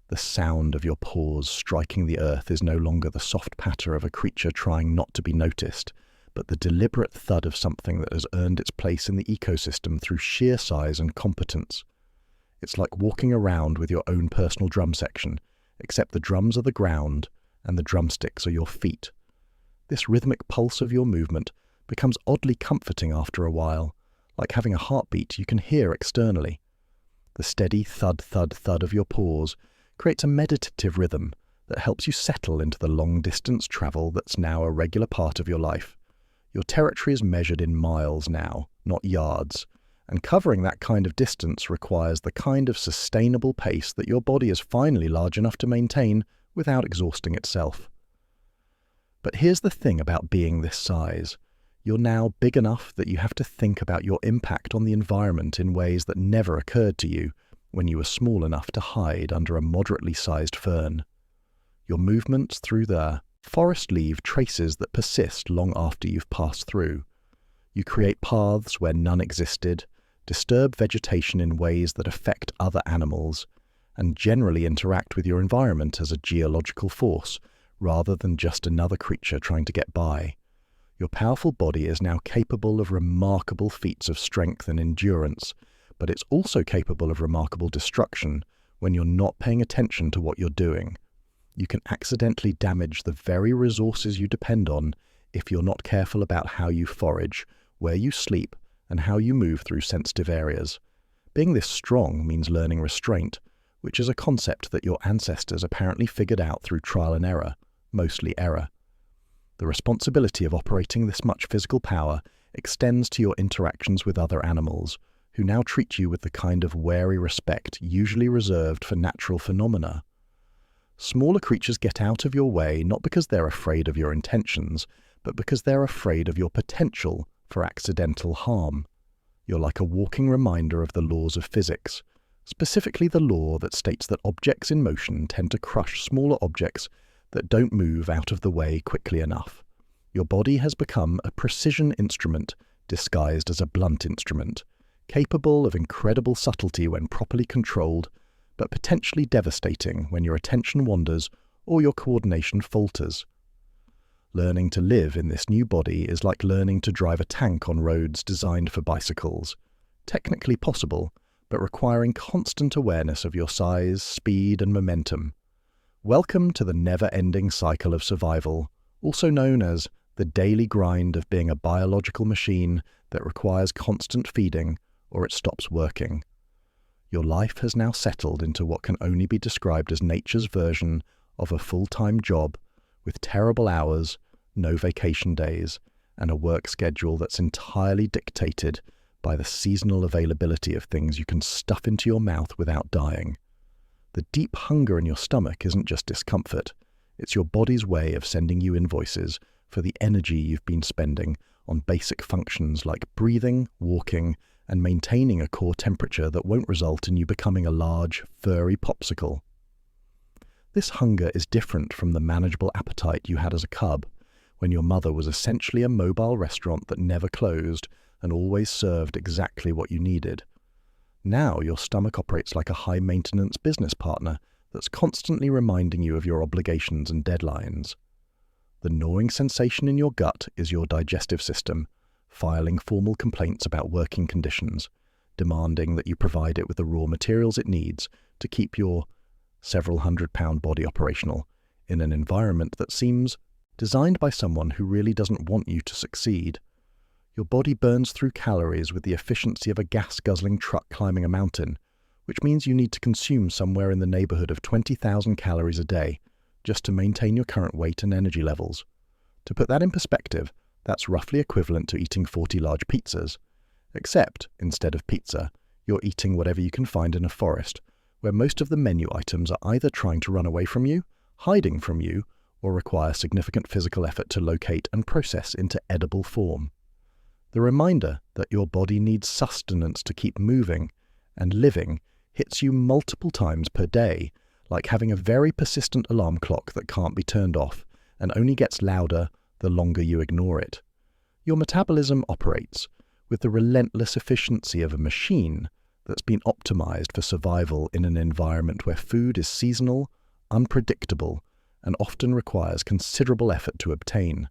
A: The sound of your paws striking the earth is no longer the soft patter of a creature trying not to be noticed, but the deliberate thud of something that has earned its place in the ecosystem through sheer size and competence. It's like walking around with your own personal drum section, except the drums are the ground and the drumsticks are your feet. This rhythmic pulse of your movement becomes oddly comforting after a while, like having a heartbeat you can hear externally. The steady thud, thud, thud of your paws creates a meditative rhythm that helps you settle into the long-distance travel that's now a regular part of your life. Your territory is measured in miles now, not yards, and covering that kind of distance requires the kind of sustainable pace that your body is finally large enough to maintain without exhausting itself. But here's the thing about being this size. You're now big enough that you have to think about your impact on the environment in ways that never occurred to you when you were small enough to hide under a moderately sized fern. Your movements through the forest leave traces that persist long after you've passed through. You create paths where none existed, disturb vegetation in ways that affect other animals, and generally interact with your environment as a geological force rather than just another creature trying to get by. Your powerful body is now capable of remarkable feats of strength and endurance, but it's also capable of remarkable destruction when you're not paying attention to what you're doing. You can accidentally damage the very resources you depend on if you're not careful about how you forage, where you sleep, and how you move through sensitive areas. Being this strong means learning restraint, which is a concept that your ancestors apparently figured out through trial and error, mostly error. The responsibility of operating this much physical power extends to your interactions with other animals, who now treat you with the kind of wary respect usually reserved for natural phenomena. Smaller creatures get out of your way not because they're afraid of your intentions, but because they're afraid of your potential for accidental harm. You're like a walking reminder of the laws of physics, specifically the law that states that objects in motion tend to crush smaller objects that don't move out of the way quickly enough. Your body has become a precision instrument disguised as a blunt instrument, capable of incredible subtlety when properly controlled, but potentially devastating when your attention wanders or your coordination falters. Learning to live in this new body is like learning to drive a tank on roads designed for bicycles. Technically possible, but requiring constant awareness of your size, speed, and momentum. Welcome to the never-ending cycle of survival, also known as the daily grind of being a biological machine that requires constant feeding or it stops working. Your life has now settled into what can only be described as nature's version of a full-time job with terrible hours, no vacation days, and a work schedule that's entirely dictated by the seasonal availability of things you can stuff into your mouth without dying. The deep hunger in your stomach isn't just discomfort, it's your body's way of sending you invoices for the energy you've been spending on basic functions like breathing, walking, and maintaining a core temperature that won't result in you becoming a large, furry popsicle. This hunger is different from the manageable appetite you had as a cub, when your mother was essentially a mobile restaurant that never closed and always served exactly what you needed. Now your stomach operates like a high-maintenance business partner that's constantly reminding you of your obligations and deadlines. The gnawing sensation in your gut is your digestive system, filing formal complaints about working conditions, demanding that you provide it with the raw materials it needs to keep your several hundred-pound body operational in an environment that seems designed by someone who really doesn't want you to succeed. Your body burns through calories with the efficiency of a gas-guzzling truck climbing a mountain, which means you need to consume somewhere in the neighborhood of 20,000 calories a day just to maintain your current weight and energy levels. To put that in perspective, that's roughly equivalent to eating 40 large pizzas, except instead of pizza, you're eating whatever you can find in a forest, where most of the menu items are either trying to run away from you, hiding from you, or require significant physical effort to locate and process into edible form. The reminder that your body needs sustenance to keep moving and living hits you multiple times per day, like having a very persistent alarm clock that can't be turned off and only gets louder the longer you ignore it. Your metabolism operates with the relentless efficiency of a machine that's been optimized for survival in an environment where food is seasonal, unpredictable, and often requires considerable effort to obtain.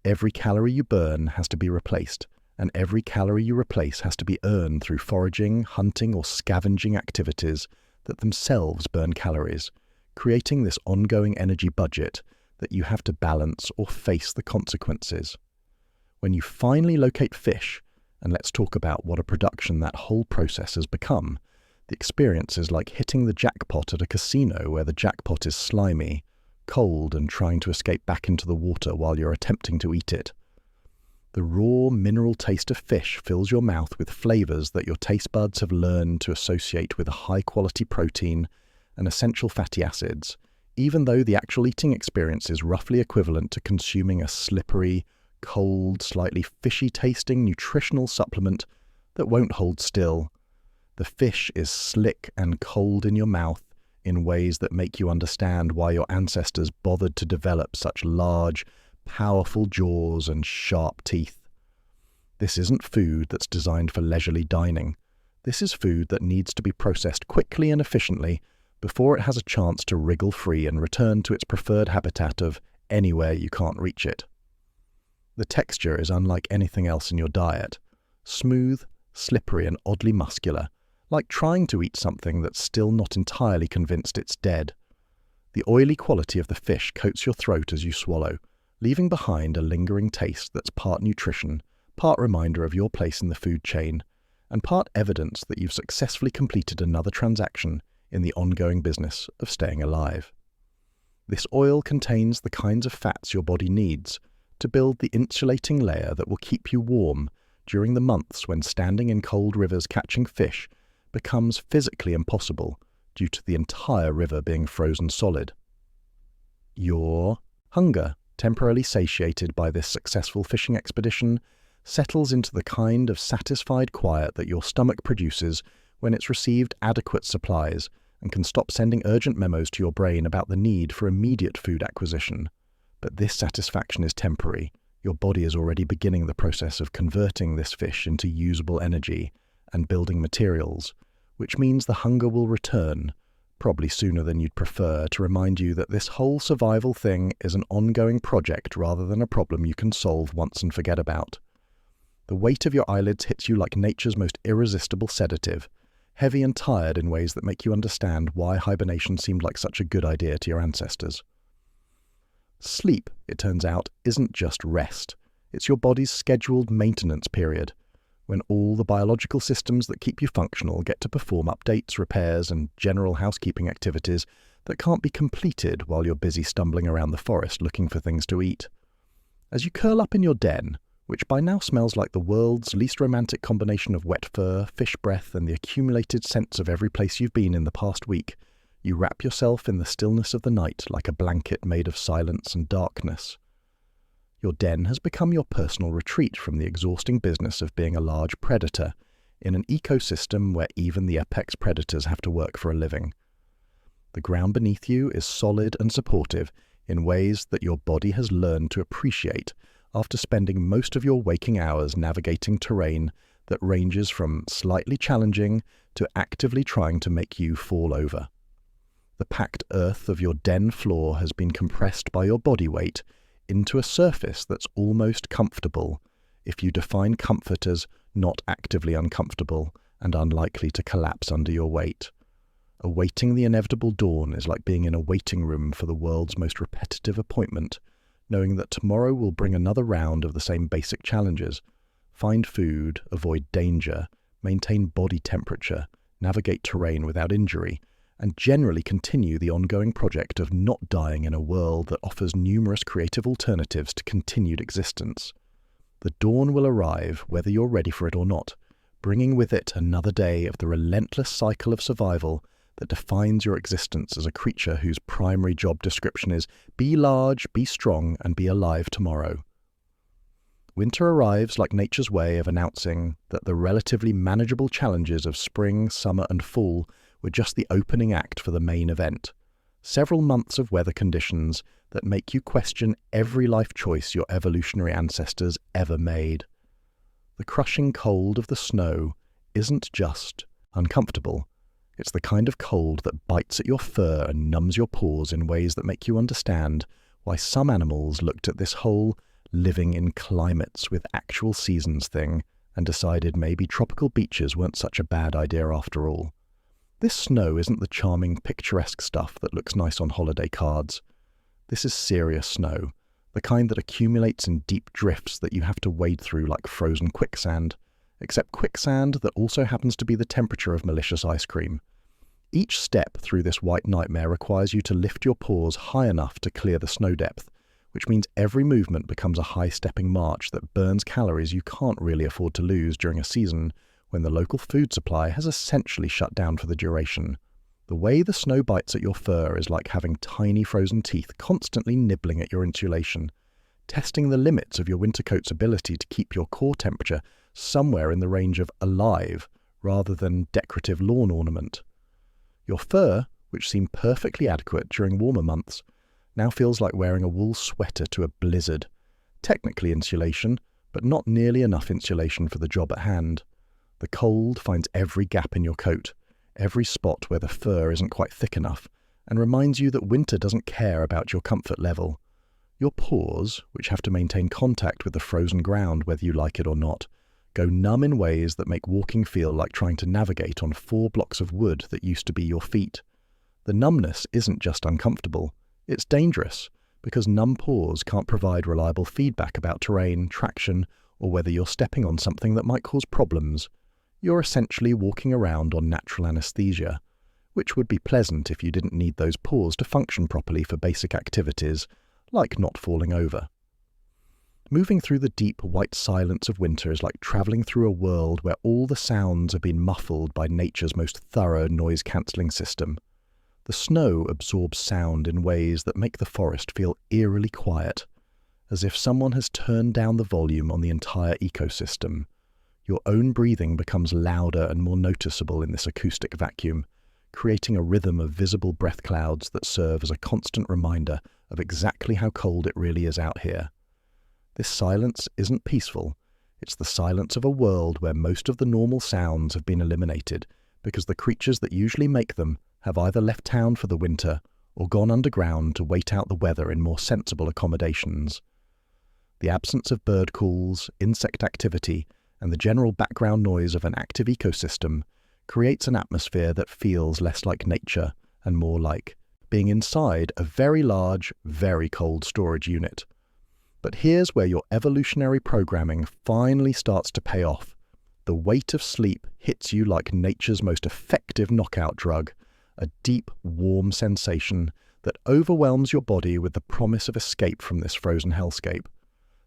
A: Every calorie you burn has to be replaced, and every calorie you replace has to be earned through foraging, hunting, or scavenging activities that themselves burn calories, creating this ongoing energy budget that you have to balance or face the consequences. When you finally locate fish, and let's talk about what a production that whole process has become, the experience is like hitting the jackpot at a casino where the jackpot is slimy, cold, and trying to escape back into the water while you're attempting to eat it. The raw, mineral taste of fish fills your mouth with flavors that your taste buds have learned to associate with a high-quality protein and essential fatty acids, even though the actual eating experience is roughly equivalent to consuming a slippery, cold, slightly fishy-tasting nutritional supplement that won't hold still. The fish is slick and cold in your mouth in ways that make you understand why your ancestors bothered to develop such large, powerful jaws and sharp teeth. This isn't food that's designed for leisurely dining. This is food that needs to be processed quickly and efficiently before it has a chance to wriggle free and return to its preferred habitat of anywhere you can't reach it. The texture is unlike anything else in your diet, smooth, slippery, and oddly muscular, like trying to eat something that's still not entirely convinced it's dead. The oily quality of the fish coats your throat as you swallow, leaving behind a lingering taste that's part nutrition, part reminder of your place in the food chain, and part evidence that you've successfully completed another transaction in the ongoing business of staying alive. This oil contains the kinds of fats your body needs to build the insulating layer that will keep you warm during the months when standing in cold rivers catching fish becomes physically impossible due to the entire river being frozen solid. Your hunger, temporarily satiated by this successful fishing expedition, settles into the kind of satisfied quiet that your stomach produces when it's received adequate supplies and can stop sending urgent memos to your brain about the need for immediate food acquisition. But this satisfaction is temporary. Your body is already beginning the process of converting this fish into usable energy and building materials, which means the hunger will return, probably sooner than you'd prefer, to remind you that this whole survival thing is an ongoing project rather than a problem you can solve once and forget about. The weight of your eyelids hits you like nature's most irresistible sedative, heavy and tired in ways that make you understand why hibernation seemed like such a good idea to your ancestors. Sleep, it turns out, isn't just rest. It's your body's scheduled maintenance period, when all the biological systems that keep you functional get to perform updates, repairs, and general housekeeping activities that can't be completed while you're busy stumbling around the forest looking for things to eat. As you curl up in your den, which by now smells like the world's least romantic combination of wet fur, fish breath, and the accumulated scents of every place you've been in the past week, you wrap yourself in the stillness of the night like a blanket made of silence and darkness. Your den has become your personal retreat from the exhausting business of being a large predator in an ecosystem where even the apex predators have to work for a living. The ground beneath you is solid and supportive in ways that your body has learned to appreciate after spending most of your waking hours navigating terrain that ranges from slightly challenging to actively trying to make you fall over. The packed earth of your den floor has been compressed by your body weight into a surface that's almost comfortable, if you define comfort as not actively uncomfortable and unlikely to collapse under your weight. Awaiting the inevitable dawn is like being in a waiting room for the world's most repetitive appointment, knowing that tomorrow will bring another round of the same basic challenges: find food, avoid danger, maintain body temperature, navigate terrain without injury, and generally continue the ongoing project of not dying in a world that offers numerous creative alternatives to continued existence. The dawn will arrive whether you're ready for it or not, bringing with it another day of the relentless cycle of survival that defines your existence as a creature whose primary job description is be large, be strong, and be alive tomorrow. Winter arrives like nature's way of announcing that the relatively manageable challenges of spring, summer, and fall were just the opening act for the main event. Several months of weather conditions that make you question every life choice your evolutionary ancestors ever made. The crushing cold of the snow isn't just uncomfortable. It's the kind of cold that bites at your fur and numbs your paws in ways that make you understand why some animals looked at this whole living in climates with actual seasons thing and decided maybe tropical beaches weren't such a bad idea after all. This snow isn't the charming, picturesque stuff that looks nice on holiday cards. This is serious snow, the kind that accumulates in deep drifts that you have to wade through like frozen quicksand, except quicksand that also happens to be the temperature of malicious ice cream. Each step through this white nightmare requires you to lift your paws high enough to clear the snow depth, which means every movement becomes a high-stepping march that burns calories you can't really afford to lose during a season when the local food supply has essentially shut down for the duration. The way the snow bites at your fur is like having tiny frozen teeth constantly nibbling at your insulation, testing the limits of your winter coat's ability to keep your core temperature somewhere in the range of alive rather than decorative lawn ornament. Your fur, which seemed perfectly adequate during warmer months, now feels like wearing a wool sweater to a blizzard. Technically insulation, but not nearly enough insulation for the job at hand. The cold finds every gap in your coat, every spot where the fur isn't quite thick enough, and reminds you that winter doesn't care about your comfort level. Your paws, which have to maintain contact with the frozen ground whether you like it or not, go numb in ways that make walking feel like trying to navigate on 4 blocks of wood that used to be your feet. The numbness isn't just uncomfortable, it's dangerous, because numb paws can't provide reliable feedback about terrain, traction, or whether you're stepping on something that might cause problems. You're essentially walking around on natural anesthesia, which would be pleasant if you didn't need those paws to function properly for basic activities, like not falling over. Moving through the deep white silence of winter is like travelling through a world where all the sounds have been muffled by nature's most thorough noise-cancelling system. The snow absorbs sound in ways that make the forest feel eerily quiet, as if someone has turned down the volume on the entire ecosystem. Your own breathing becomes louder and more noticeable in this acoustic vacuum, creating a rhythm of visible breath clouds that serve as a constant reminder of exactly how cold it really is out here. This silence isn't peaceful. It's the silence of a world where most of the normal sounds have been eliminated because the creatures that usually make them have either left town for the winter or gone underground to wait out the weather in more sensible accommodations. The absence of bird calls, insect activity, and the general background noise of an active ecosystem creates an atmosphere that feels less like nature and more like being inside a very large, very cold storage unit. But here's where your evolutionary programming finally starts to pay off. The weight of sleep hits you like nature's most effective knockout drug, a deep, warm sensation that overwhelms your body with the promise of escape from this frozen hellscape.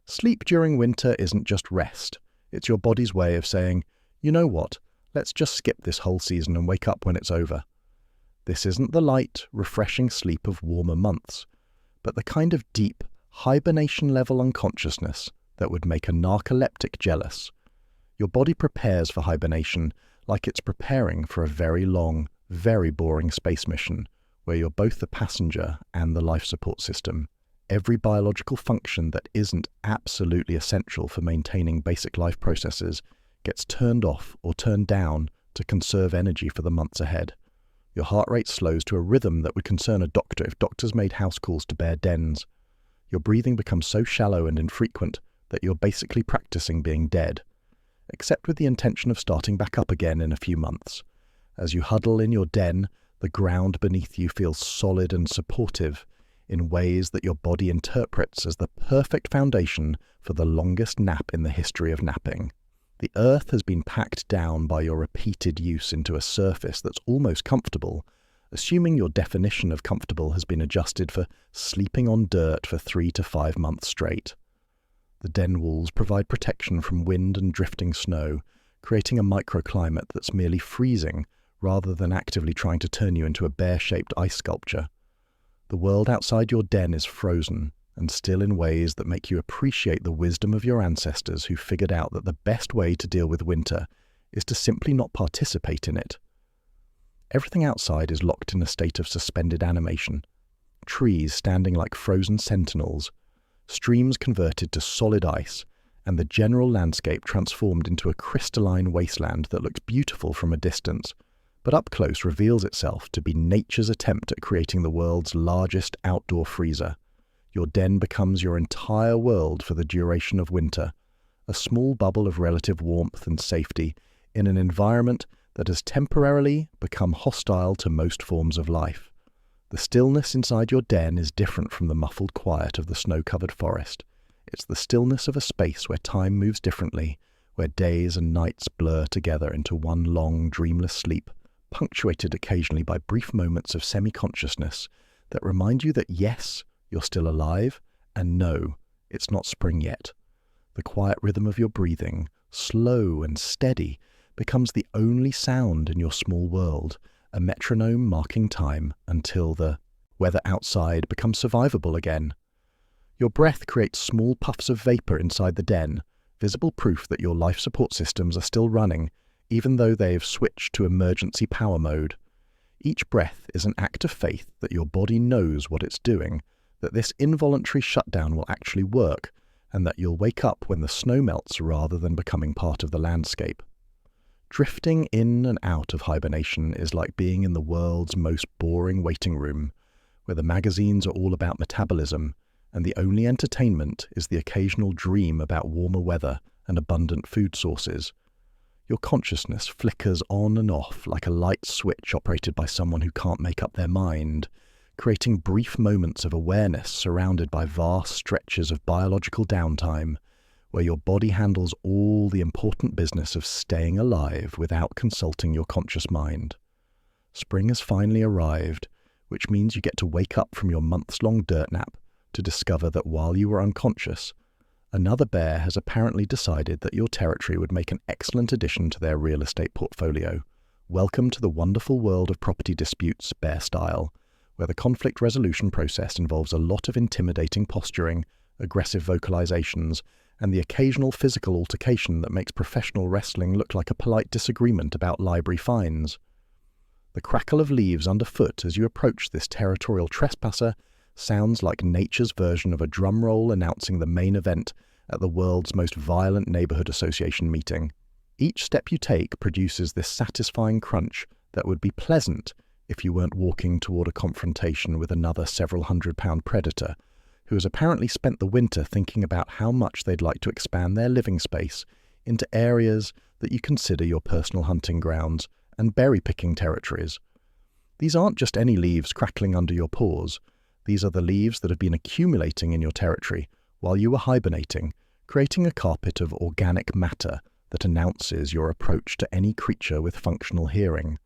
A: Sleep during winter isn't just rest. It's your body's way of saying, you know what, let's just skip this whole season and wake up when it's over. This isn't the light, refreshing sleep of warmer months, but the kind of deep, hibernation-level unconsciousness that would make a narcoleptic jealous. Your body prepares for hibernation like it's preparing for a very long, very boring space mission where you're both the passenger and the life support system. Every biological function that isn't absolutely essential for maintaining basic life processes gets turned off or turned down to conserve energy for the months ahead. Your heart rate slows to a rhythm that would concern a doctor if doctors made house calls to bear dens. Your breathing becomes so shallow and infrequent that you're basically practicing being dead, except with the intention of starting back up again in a few months. As you huddle in your den, the ground beneath you feels solid and supportive in ways that your body interprets as the perfect foundation for the longest nap in the history of napping. The earth has been packed down by your repeated use into a surface that's almost comfortable, assuming your definition of comfortable has been adjusted for sleeping on dirt for 3 to 5 months straight. The den walls provide protection from wind and drifting snow, creating a microclimate that's merely freezing rather than actively trying to turn you into a bear-shaped ice sculpture. The world outside your den is frozen and still in ways that make you appreciate the wisdom of your ancestors who figured out that the best way to deal with winter is to simply not participate in it. Everything outside is locked in a state of suspended animation. Trees standing like frozen sentinels, streams converted to solid ice, and the general landscape transformed into a crystalline wasteland that looks beautiful from a distance, but up close reveals itself to be nature's attempt at creating the world's largest outdoor freezer. Your den becomes your entire world for the duration of winter, a small bubble of relative warmth and safety in an environment that has temporarily become hostile to most forms of life. The stillness inside your den is different from the muffled quiet of the snow-covered forest. It's the stillness of a space where time moves differently, where days and nights blur together into one long, dreamless sleep, punctuated occasionally by brief moments of semi-consciousness that remind you that yes, you're still alive, and no, it's not spring yet. The quiet rhythm of your breathing, slow and steady, becomes the only sound in your small world, a metronome marking time until the weather outside becomes survivable again. Your breath creates small puffs of vapor inside the den, visible proof that your life support systems are still running, even though they have switched to emergency power mode. Each breath is an act of faith that your body knows what it's doing, that this involuntary shutdown will actually work, and that you'll wake up when the snow melts rather than becoming part of the landscape. Drifting in and out of hibernation is like being in the world's most boring waiting room, where the magazines are all about metabolism, and the only entertainment is the occasional dream about warmer weather and abundant food sources. Your consciousness flickers on and off like a light switch operated by someone who can't make up their mind, creating brief moments of awareness surrounded by vast stretches of biological downtime, where your body handles all the important business of staying alive without consulting your conscious mind. Spring has finally arrived, which means you get to wake up from your months-long dirt nap to discover that while you were unconscious, another bear has apparently decided that your territory would make an excellent addition to their real estate portfolio. Welcome to the wonderful world of property disputes, bear style, where the conflict resolution process involves a lot of intimidating posturing, aggressive vocalizations, and the occasional physical altercation that makes professional wrestling look like a polite disagreement about library fines. The crackle of leaves underfoot as you approach this territorial trespasser sounds like nature's version of a drum roll announcing the main event at the world's most violent neighborhood association meeting. Each step you take produces this satisfying crunch that would be pleasant if you weren't walking toward a confrontation with another several hundred-pound predator who has apparently spent the winter thinking about how much they'd like to expand their living space into areas that you consider your personal hunting grounds and berry-picking territories. These aren't just any leaves crackling under your paws. These are the leaves that have been accumulating in your territory while you were hibernating, creating a carpet of organic matter that announces your approach to any creature with functional hearing.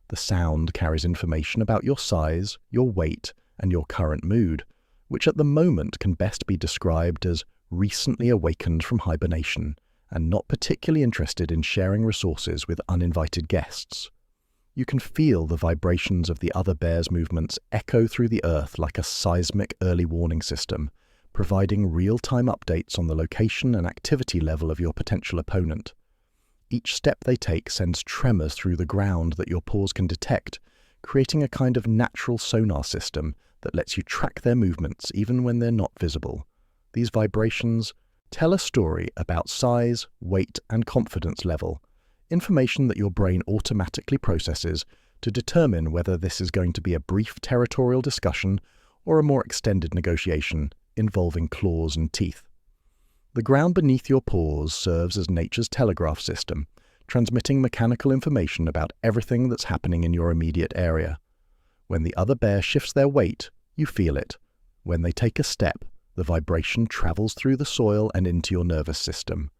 A: The sound carries information about your size, your weight, and your current mood, which at the moment can best be described as recently awakened from hibernation and not particularly interested in sharing resources with uninvited guests. You can feel the vibrations of the other bear's movements echo through the earth like a seismic early warning system, providing real-time updates on the location and activity level of your potential opponent. Each step they take sends tremors through the ground that your paws can detect, creating a kind of natural sonar system that lets you track their movements even when they're not visible. These vibrations tell a story about size, weight, and confidence level, information that your brain automatically processes to determine whether this is going to be a brief territorial discussion or a more extended negotiation involving claws and teeth. The ground beneath your paws serves as nature's telegraph system, transmitting mechanical information about everything that's happening in your immediate area. When the other bear shifts their weight, you feel it. When they take a step, the vibration travels through the soil and into your nervous system.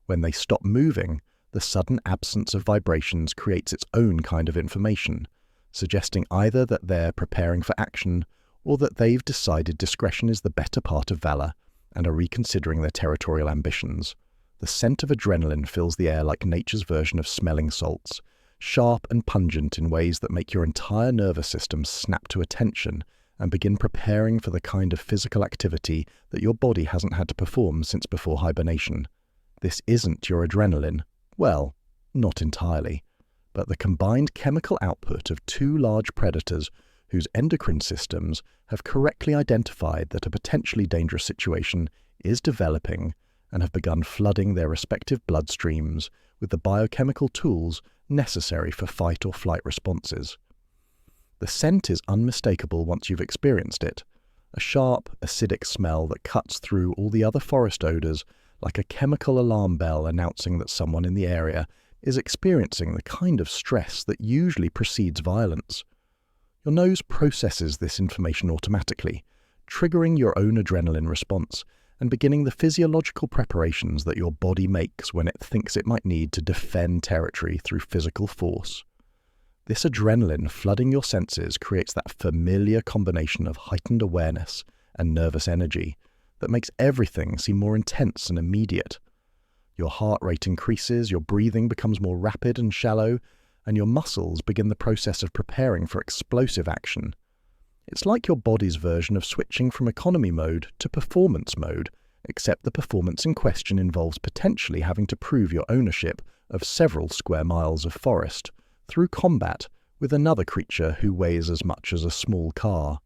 A: When they stop moving, the sudden absence of vibrations creates its own kind of information, suggesting either that they're preparing for action or that they've decided discretion is the better part of valor and are reconsidering their territorial ambitions. The scent of adrenaline fills the air like nature's version of smelling salts, sharp and pungent in ways that make your entire nervous system snap to attention and begin preparing for the kind of physical activity that your body hasn't had to perform since before hibernation. This isn't your adrenaline. Well, not entirely, but the combined chemical output of two large predators whose endocrine systems have correctly identified that a potentially dangerous situation is developing and have begun flooding their respective bloodstreams with the biochemical tools necessary for fight or flight responses. The scent is unmistakable once you've experienced it, a sharp, acidic smell that cuts through all the other forest odors like a chemical alarm bell announcing that someone in the area is experiencing the kind of stress that usually precedes violence. Your nose processes this information automatically, triggering your own adrenaline response and beginning the physiological preparations that your body makes when it thinks it might need to defend territory through physical force. This adrenaline flooding your senses creates that familiar combination of heightened awareness and nervous energy that makes everything seem more intense and immediate. Your heart rate increases, your breathing becomes more rapid and shallow, and your muscles begin the process of preparing for explosive action. It's like your body's version of switching from economy mode to performance mode, except the performance in question involves potentially having to prove your ownership of several square miles of forest through combat with another creature who weighs as much as a small car.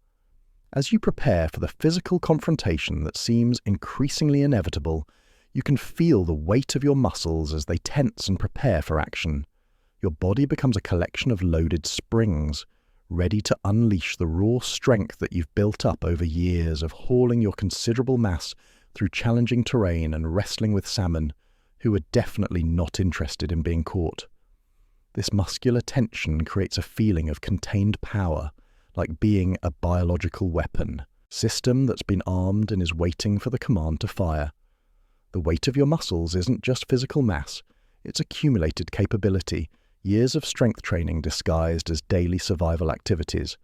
A: As you prepare for the physical confrontation that seems increasingly inevitable, you can feel the weight of your muscles as they tense and prepare for action. Your body becomes a collection of loaded springs, ready to unleash the raw strength that you've built up over years of hauling your considerable mass through challenging terrain and wrestling with salmon, who are definitely not interested in being caught. This muscular tension creates a feeling of contained power, like being a biological weapon system that's been armed and is waiting for the command to fire. The weight of your muscles isn't just physical mass, it's accumulated capability, years of strength training disguised as daily survival activities.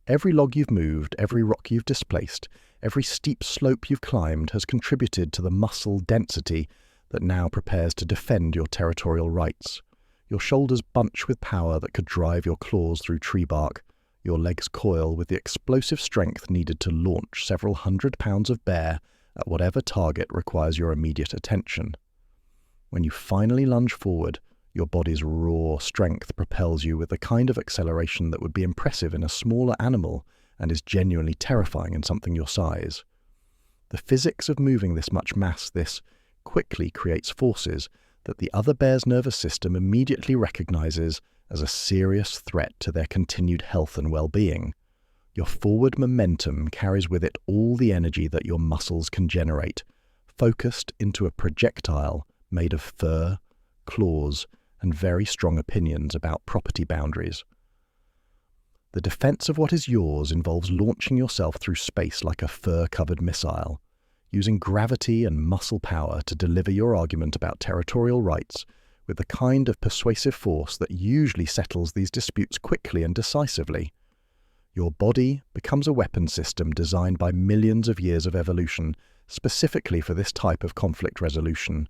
A: Every log you've moved, every rock you've displaced, every steep slope you've climbed has contributed to the muscle density that now prepares to defend your territorial rights. Your shoulders bunch with power that could drive your claws through tree bark. Your legs coil with the explosive strength needed to launch several 100 pounds of bear at whatever target requires your immediate attention. When you finally lunge forward, your body's raw strength propels you with the kind of acceleration that would be impressive in a smaller animal and is genuinely terrifying in something your size. The physics of moving this much mass this quickly creates forces that the other bear's nervous system immediately recognizes as a serious threat to their continued health and well-being. Your forward momentum carries with it all the energy that your muscles can generate, focused into a projectile made of fur, claws, and very strong opinions about property boundaries. The defense of what is yours involves launching yourself through space like a fur-covered missile, using gravity and muscle power to deliver your argument about territorial rights with the kind of persuasive force that usually settles these disputes quickly and decisively. Your body becomes a weapon system designed by millions of years of evolution specifically for this type of conflict resolution,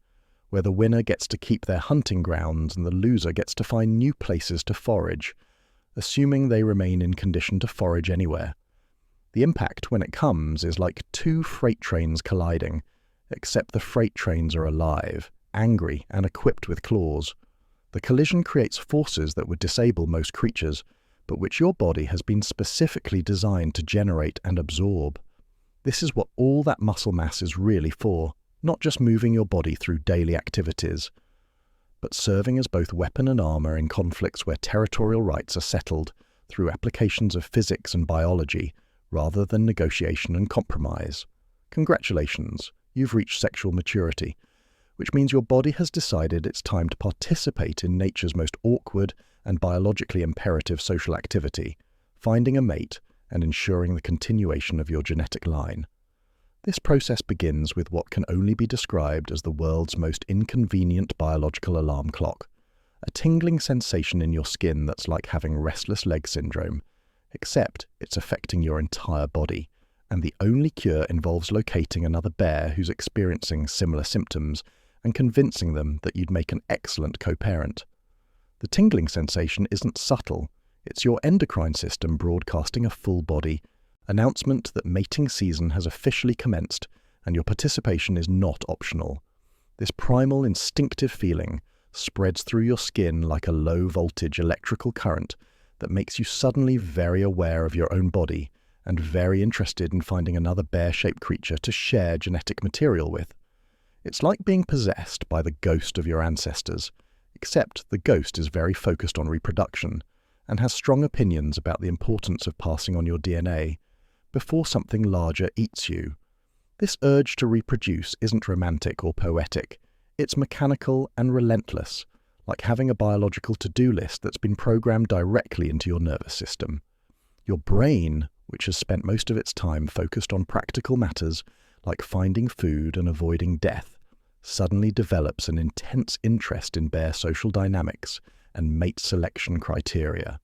A: where the winner gets to keep their hunting grounds and the loser gets to find new places to forage, assuming they remain in condition to forage anywhere. The impact, when it comes, is like two freight trains colliding, except the freight trains are alive, angry, and equipped with claws. The collision creates forces that would disable most creatures, but which your body has been specifically designed to generate and absorb. This is what all that muscle mass is really for, not just moving your body through daily activities, but serving as both weapon and armor in conflicts where territorial rights are settled through applications of physics and biology rather than negotiation and compromise. Congratulations, you've reached sexual maturity, which means your body has decided it's time to participate in nature's most awkward and biologically imperative social activity, finding a mate and ensuring the continuation of your genetic line. This process begins with what can only be described as the world's most inconvenient biological alarm clock, a tingling sensation in your skin that's like having restless leg syndrome, except it's affecting your entire body, and the only cure involves locating another bear who's experiencing similar symptoms and convincing them that you'd make an excellent co-parent. The tingling sensation isn't subtle. It's your endocrine system broadcasting a full-body announcement that mating season has officially commenced and your participation is not optional. This primal instinctive feeling spreads through your skin like a low-voltage electrical current that makes you suddenly very aware of your own body and very interested in finding another bear-shaped creature to share genetic material with. It's like being possessed by the ghost of your ancestors, except the ghost is very focused on reproduction and has strong opinions about the importance of passing on your DNA before something larger eats you. This urge to reproduce isn't romantic or poetic. It's mechanical and relentless, like having a biological to-do list that's been programmed directly into your nervous system. Your brain, which has spent most of its time focused on practical matters like finding food and avoiding death, suddenly develops an intense interest in bear social dynamics and mate selection criteria.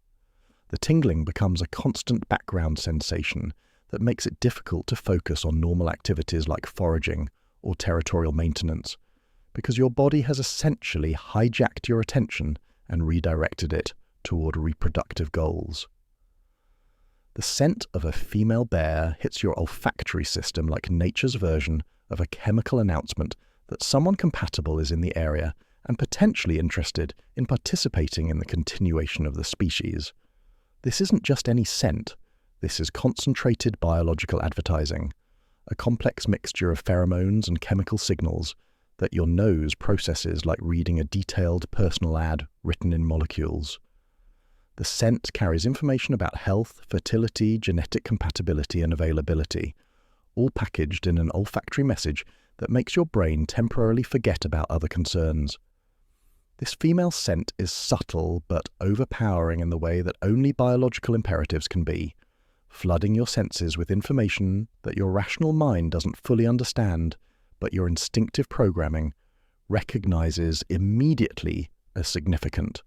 A: The tingling becomes a constant background sensation that makes it difficult to focus on normal activities like foraging or territorial maintenance, because your body has essentially hijacked your attention and redirected it toward reproductive goals. The scent of a female bear hits your olfactory system like nature's version of a chemical announcement that someone compatible is in the area and potentially interested in participating in the continuation of the species. This isn't just any scent. This is concentrated biological advertising, a complex mixture of pheromones and chemical signals that your nose processes like reading a detailed personal ad written in molecules. The scent carries information about health, fertility, genetic compatibility, and availability, all packaged in an olfactory message that makes your brain temporarily forget about other concerns. This female scent is subtle but overpowering in the way that only biological imperatives can be, flooding your senses with information that your rational mind doesn't fully understand, but your instinctive programming recognizes immediately as significant.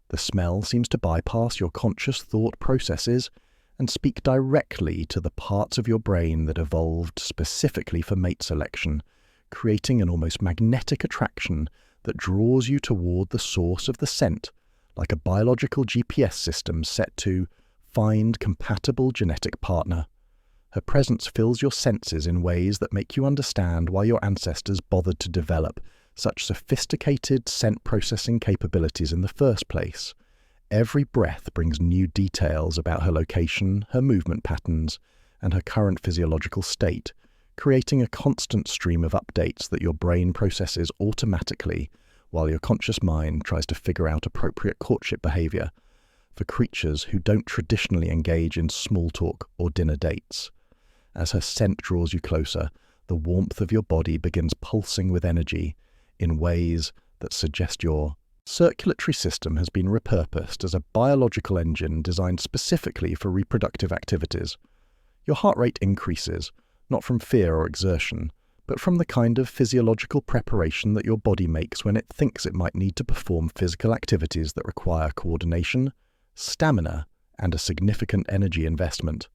A: The smell seems to bypass your conscious thought processes and speak directly to the parts of your brain that evolved specifically for mate selection, creating an almost magnetic attraction that draws you toward the source of the scent, like a biological GPS system set to find compatible genetic partner. Her presence fills your senses in ways that make you understand why your ancestors bothered to develop such sophisticated scent processing capabilities in the first place. Every breath brings new details about her location, her movement patterns, and her current physiological state, creating a constant stream of updates that your brain processes automatically while your conscious mind tries to figure out appropriate courtship behavior for creatures who don't traditionally engage in small talk or dinner dates. As her scent draws you closer, the warmth of your body begins pulsing with energy in ways that suggest you're circulatory system has been repurposed as a biological engine designed specifically for reproductive activities. Your heart rate increases, not from fear or exertion, but from the kind of physiological preparation that your body makes when it thinks it might need to perform physical activities that require coordination, stamina, and a significant energy investment.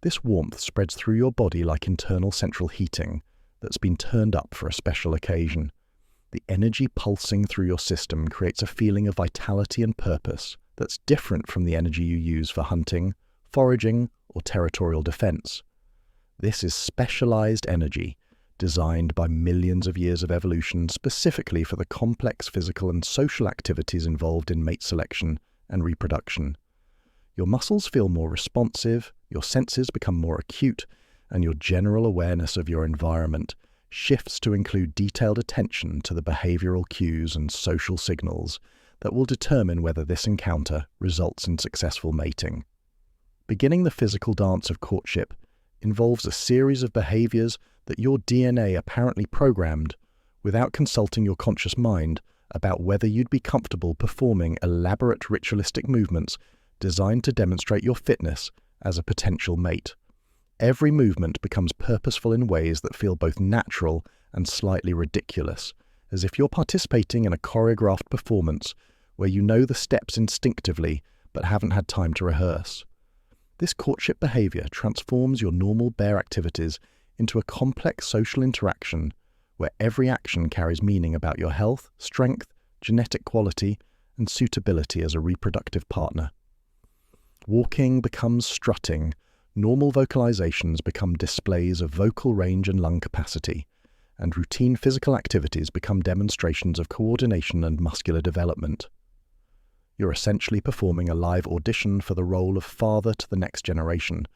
A: This warmth spreads through your body like internal central heating that's been turned up for a special occasion. The energy pulsing through your system creates a feeling of vitality and purpose that's different from the energy you use for hunting, foraging, or territorial defense. This is specialized energy, designed by millions of years of evolution specifically for the complex physical and social activities involved in mate selection and reproduction. Your muscles feel more responsive, your senses become more acute, and your general awareness of your environment shifts to include detailed attention to the behavioral cues and social signals that will determine whether this encounter results in successful mating. Beginning the physical dance of courtship involves a series of behaviors that your DNA apparently programmed without consulting your conscious mind about whether you'd be comfortable performing elaborate ritualistic movements designed to demonstrate your fitness as a potential mate. Every movement becomes purposeful in ways that feel both natural and slightly ridiculous, as if you're participating in a choreographed performance where you know the steps instinctively but haven't had time to rehearse. This courtship behavior transforms your normal bear activities into a complex social interaction where every action carries meaning about your health, strength, genetic quality, and suitability as a reproductive partner. Walking becomes strutting, normal vocalizations become displays of vocal range and lung capacity, and routine physical activities become demonstrations of coordination and muscular development. You're essentially performing a live audition for the role of father to the next generation,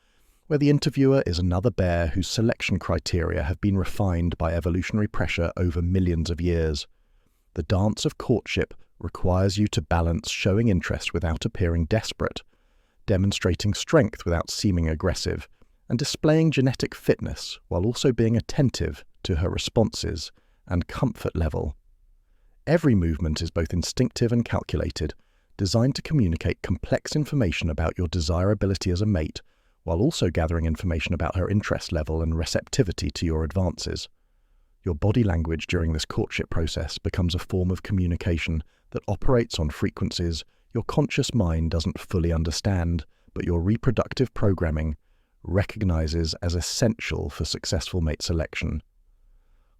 A: where the interviewer is another bear whose selection criteria have been refined by evolutionary pressure over millions of years. The dance of courtship requires you to balance showing interest without appearing desperate, demonstrating strength without seeming aggressive, and displaying genetic fitness while also being attentive to her responses and comfort level. Every movement is both instinctive and calculated, designed to communicate complex information about your desirability as a mate, while also gathering information about her interest level and receptivity to your advances. Your body language during this courtship process becomes a form of communication that operates on frequencies your conscious mind doesn't fully understand, but your reproductive programming recognizes as essential for successful mate selection.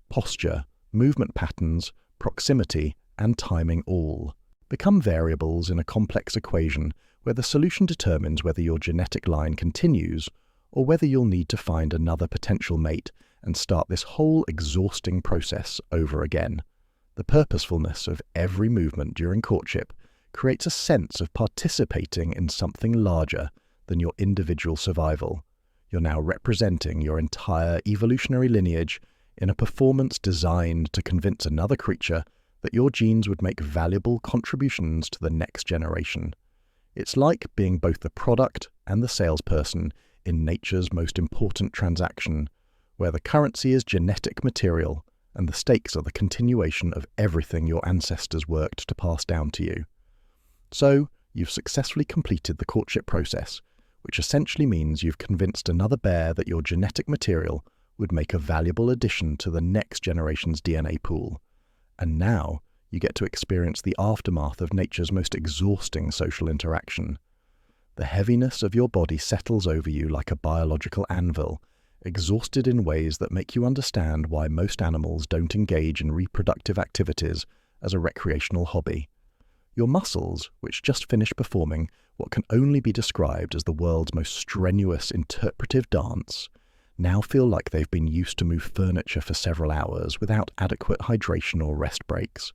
A: Posture, movement patterns, proximity, and timing all become variables in a complex equation where the solution determines whether your genetic line continues or whether you'll need to find another potential mate and start this whole exhausting process over again. The purposefulness of every movement during courtship creates a sense of participating in something larger than your individual survival. You're now representing your entire evolutionary lineage in a performance designed to convince another creature that your genes would make valuable contributions to the next generation. It's like being both the product and the salesperson in nature's most important transaction, where the currency is genetic material and the stakes are the continuation of everything your ancestors worked to pass down to you. So, you've successfully completed the courtship process, which essentially means you've convinced another bear that your genetic material would make a valuable addition to the next generation's DNA pool. And now, you get to experience the aftermath of nature's most exhausting social interaction. The heaviness of your body settles over you like a biological anvil, exhausted in ways that make you understand why most animals don't engage in reproductive activities as a recreational hobby. Your muscles, which just finished performing what can only be described as the world's most strenuous interpretive dance, now feel like they've been used to move furniture for several hours without adequate hydration or rest breaks.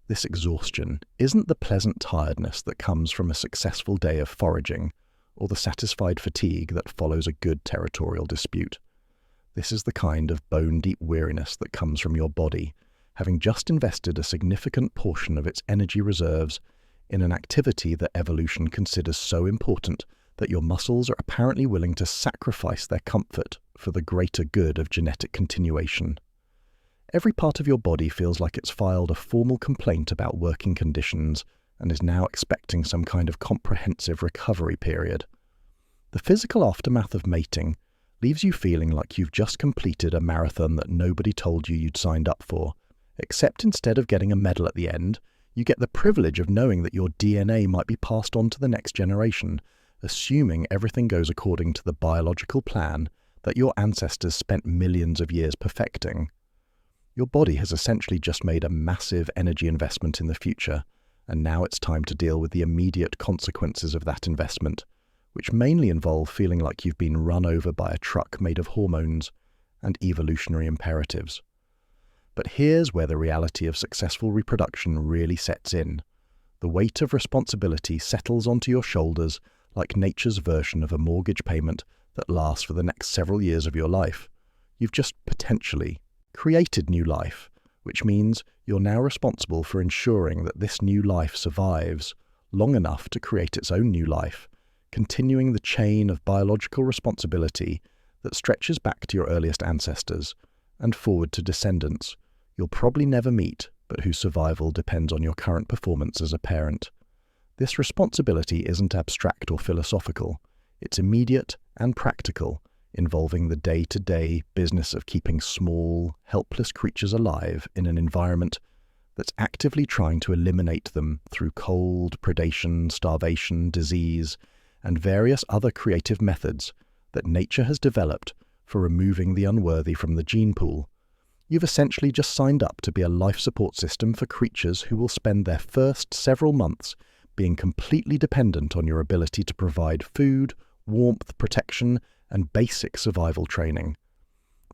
A: This exhaustion isn't the pleasant tiredness that comes from a successful day of foraging or the satisfied fatigue that follows a good territorial dispute. This is the kind of bone-deep weariness that comes from your body, having just invested a significant portion of its energy reserves in an activity that evolution considers so important that your muscles are apparently willing to sacrifice their comfort for the greater good of genetic continuation. Every part of your body feels like it's filed a formal complaint about working conditions and is now expecting some kind of comprehensive recovery period. The physical aftermath of mating leaves you feeling like you've just completed a marathon that nobody told you you'd signed up for, except instead of getting a medal at the end, you get the privilege of knowing that your DNA might be passed on to the next generation, assuming everything goes according to the biological plan that your ancestors spent millions of years perfecting. Your body has essentially just made a massive energy investment in the future, and now it's time to deal with the immediate consequences of that investment, which mainly involve feeling like you've been run over by a truck made of hormones and evolutionary imperatives. But here's where the reality of successful reproduction really sets in. The weight of responsibility settles onto your shoulders like nature's version of a mortgage payment that lasts for the next several years of your life. You've just potentially created new life, which means you're now responsible for ensuring that this new life survives long enough to create its own new life, continuing the chain of biological responsibility that stretches back to your earliest ancestors and forward to descendants you'll probably never meet, but whose survival depends on your current performance as a parent. This responsibility isn't abstract or philosophical. It's immediate and practical, involving the day-to-day business of keeping small, helpless creatures alive in an environment that's actively trying to eliminate them through cold, predation, starvation, disease, and various other creative methods that nature has developed for removing the unworthy from the gene pool. You've essentially just signed up to be a life support system for creatures who will spend their first several months being completely dependent on your ability to provide food, warmth, protection, and basic survival training.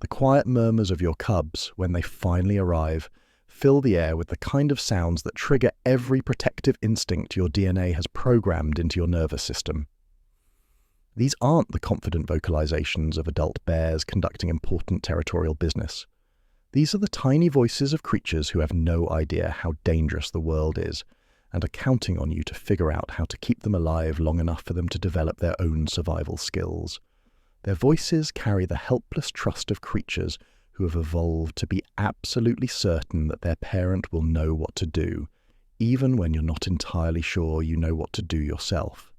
A: The quiet murmurs of your cubs, when they finally arrive, fill the air with the kind of sounds that trigger every protective instinct your DNA has programmed into your nervous system. These aren't the confident vocalizations of adult bears conducting important territorial business. These are the tiny voices of creatures who have no idea how dangerous the world is and are counting on you to figure out how to keep them alive long enough for them to develop their own survival skills. Their voices carry the helpless trust of creatures who have evolved to be absolutely certain that their parent will know what to do, even when you're not entirely sure you know what to do yourself.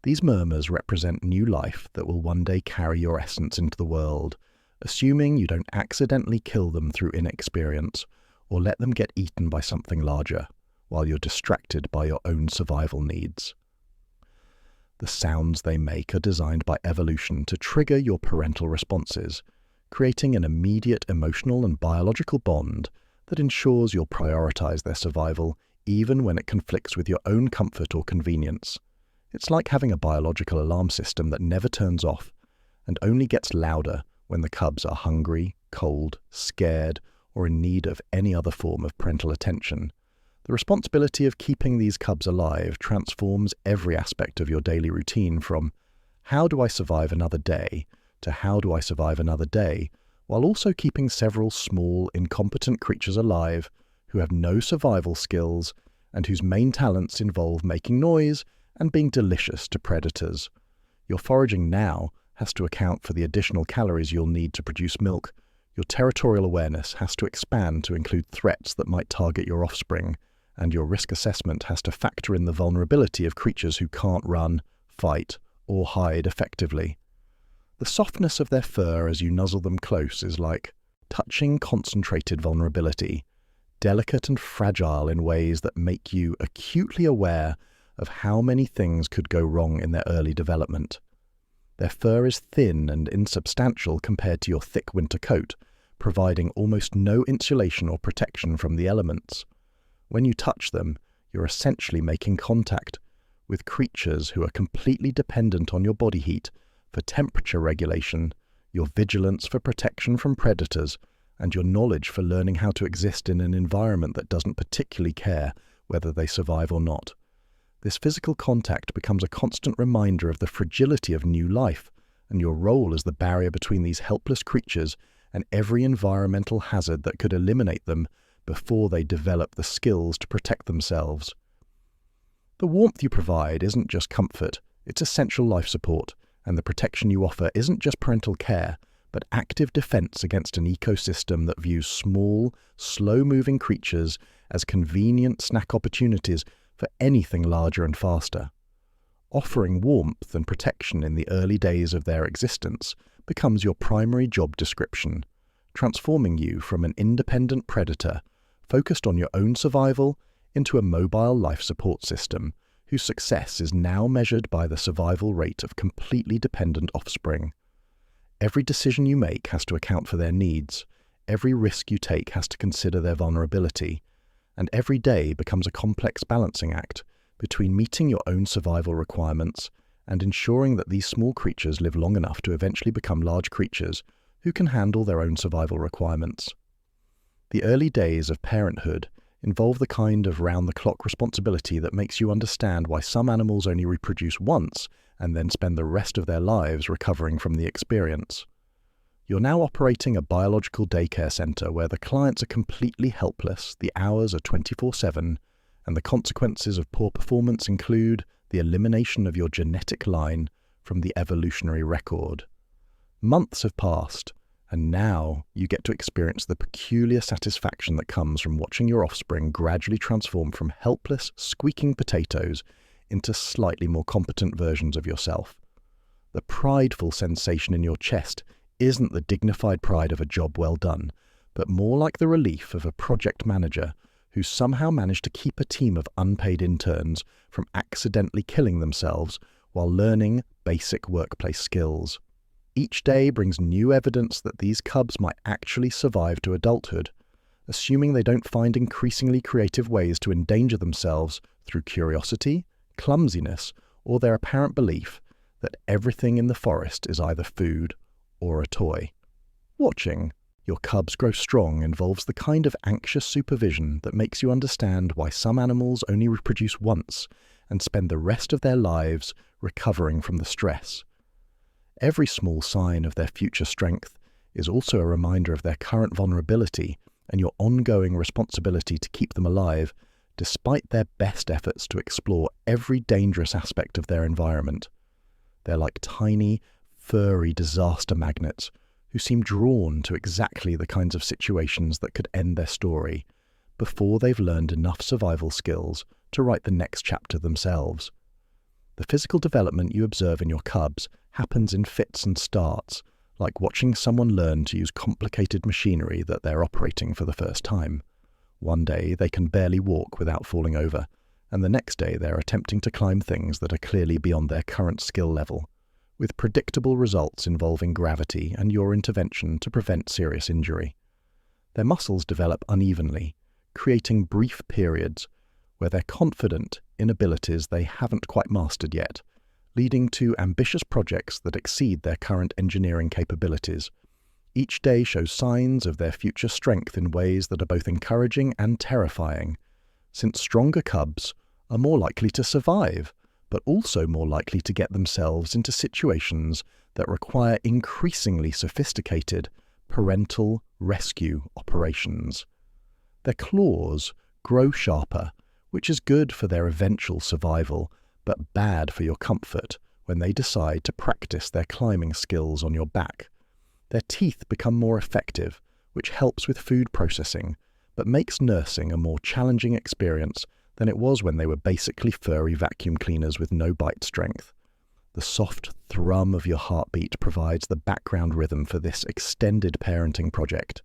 A: These murmurs represent new life that will one day carry your essence into the world, assuming you don't accidentally kill them through inexperience or let them get eaten by something larger, while you're distracted by your own survival needs. The sounds they make are designed by evolution to trigger your parental responses, creating an immediate emotional and biological bond that ensures you'll prioritize their survival even when it conflicts with your own comfort or convenience. It's like having a biological alarm system that never turns off and only gets louder when the cubs are hungry, cold, scared, or in need of any other form of parental attention. The responsibility of keeping these cubs alive transforms every aspect of your daily routine from how do I survive another day to how do I survive another day, while also keeping several small, incompetent creatures alive who have no survival skills and whose main talents involve making noise and being delicious to predators. Your foraging now has to account for the additional calories you'll need to produce milk. Your territorial awareness has to expand to include threats that might target your offspring, and your risk assessment has to factor in the vulnerability of creatures who can't run, fight, or hide effectively. The softness of their fur as you nuzzle them close is like touching concentrated vulnerability, delicate and fragile in ways that make you acutely aware of how many things could go wrong in their early development. Their fur is thin and insubstantial compared to your thick winter coat, providing almost no insulation or protection from the elements. When you touch them, you're essentially making contact with creatures who are completely dependent on your body heat for temperature regulation, your vigilance for protection from predators, and your knowledge for learning how to exist in an environment that doesn't particularly care whether they survive or not. This physical contact becomes a constant reminder of the fragility of new life and your role as the barrier between these helpless creatures and every environmental hazard that could eliminate them before they develop the skills to protect themselves. The warmth you provide isn't just comfort, it's essential life support, and the protection you offer isn't just parental care, but active defense against an ecosystem that views small, slow-moving creatures as convenient snack opportunities for anything larger and faster. Offering warmth and protection in the early days of their existence becomes your primary job description, transforming you from an independent predator focused on your own survival into a mobile life support system whose success is now measured by the survival rate of completely dependent offspring. Every decision you make has to account for their needs, every risk you take has to consider their vulnerability, and every day becomes a complex balancing act between meeting your own survival requirements and ensuring that these small creatures live long enough to eventually become large creatures who can handle their own survival requirements. The early days of parenthood involve the kind of round-the-clock responsibility that makes you understand why some animals only reproduce once and then spend the rest of their lives recovering from the experience. You're now operating a biological daycare center where the clients are completely helpless, the hours are 24/7, and the consequences of poor performance include the elimination of your genetic line from the evolutionary record. Months have passed, and now you get to experience the peculiar satisfaction that comes from watching your offspring gradually transform from helpless, squeaking potatoes into slightly more competent versions of yourself. The prideful sensation in your chest isn't the dignified pride of a job well done, but more like the relief of a project manager who somehow managed to keep a team of unpaid interns from accidentally killing themselves while learning basic workplace skills. Each day brings new evidence that these cubs might actually survive to adulthood, assuming they don't find increasingly creative ways to endanger themselves through curiosity, clumsiness, or their apparent belief that everything in the forest is either food or a toy. Watching your cubs grow strong involves the kind of anxious supervision that makes you understand why some animals only reproduce once and spend the rest of their lives recovering from the stress. Every small sign of their future strength is also a reminder of their current vulnerability and your ongoing responsibility to keep them alive, despite their best efforts to explore every dangerous aspect of their environment. They're like tiny, furry disaster magnets who seem drawn to exactly the kinds of situations that could end their story before they've learned enough survival skills to write the next chapter themselves. The physical development you observe in your cubs happens in fits and starts, like watching someone learn to use complicated machinery that they're operating for the first time. One day they can barely walk without falling over, and the next day they're attempting to climb things that are clearly beyond their current skill level, with predictable results involving gravity and your intervention to prevent serious injury. Their muscles develop unevenly, creating brief periods where they're confident in abilities they haven't quite mastered yet, leading to ambitious projects that exceed their current engineering capabilities. Each day shows signs of their future strength in ways that are both encouraging and terrifying, since stronger cubs are more likely to survive, but also more likely to get themselves into situations that require increasingly sophisticated parental rescue operations. Their claws grow sharper, which is good for their eventual survival, but bad for your comfort when they decide to practice their climbing skills on your back. Their teeth become more effective, which helps with food processing, but makes nursing a more challenging experience than it was when they were basically furry vacuum cleaners with no bite strength. The soft thrum of your heartbeat provides the background rhythm for this extended parenting project,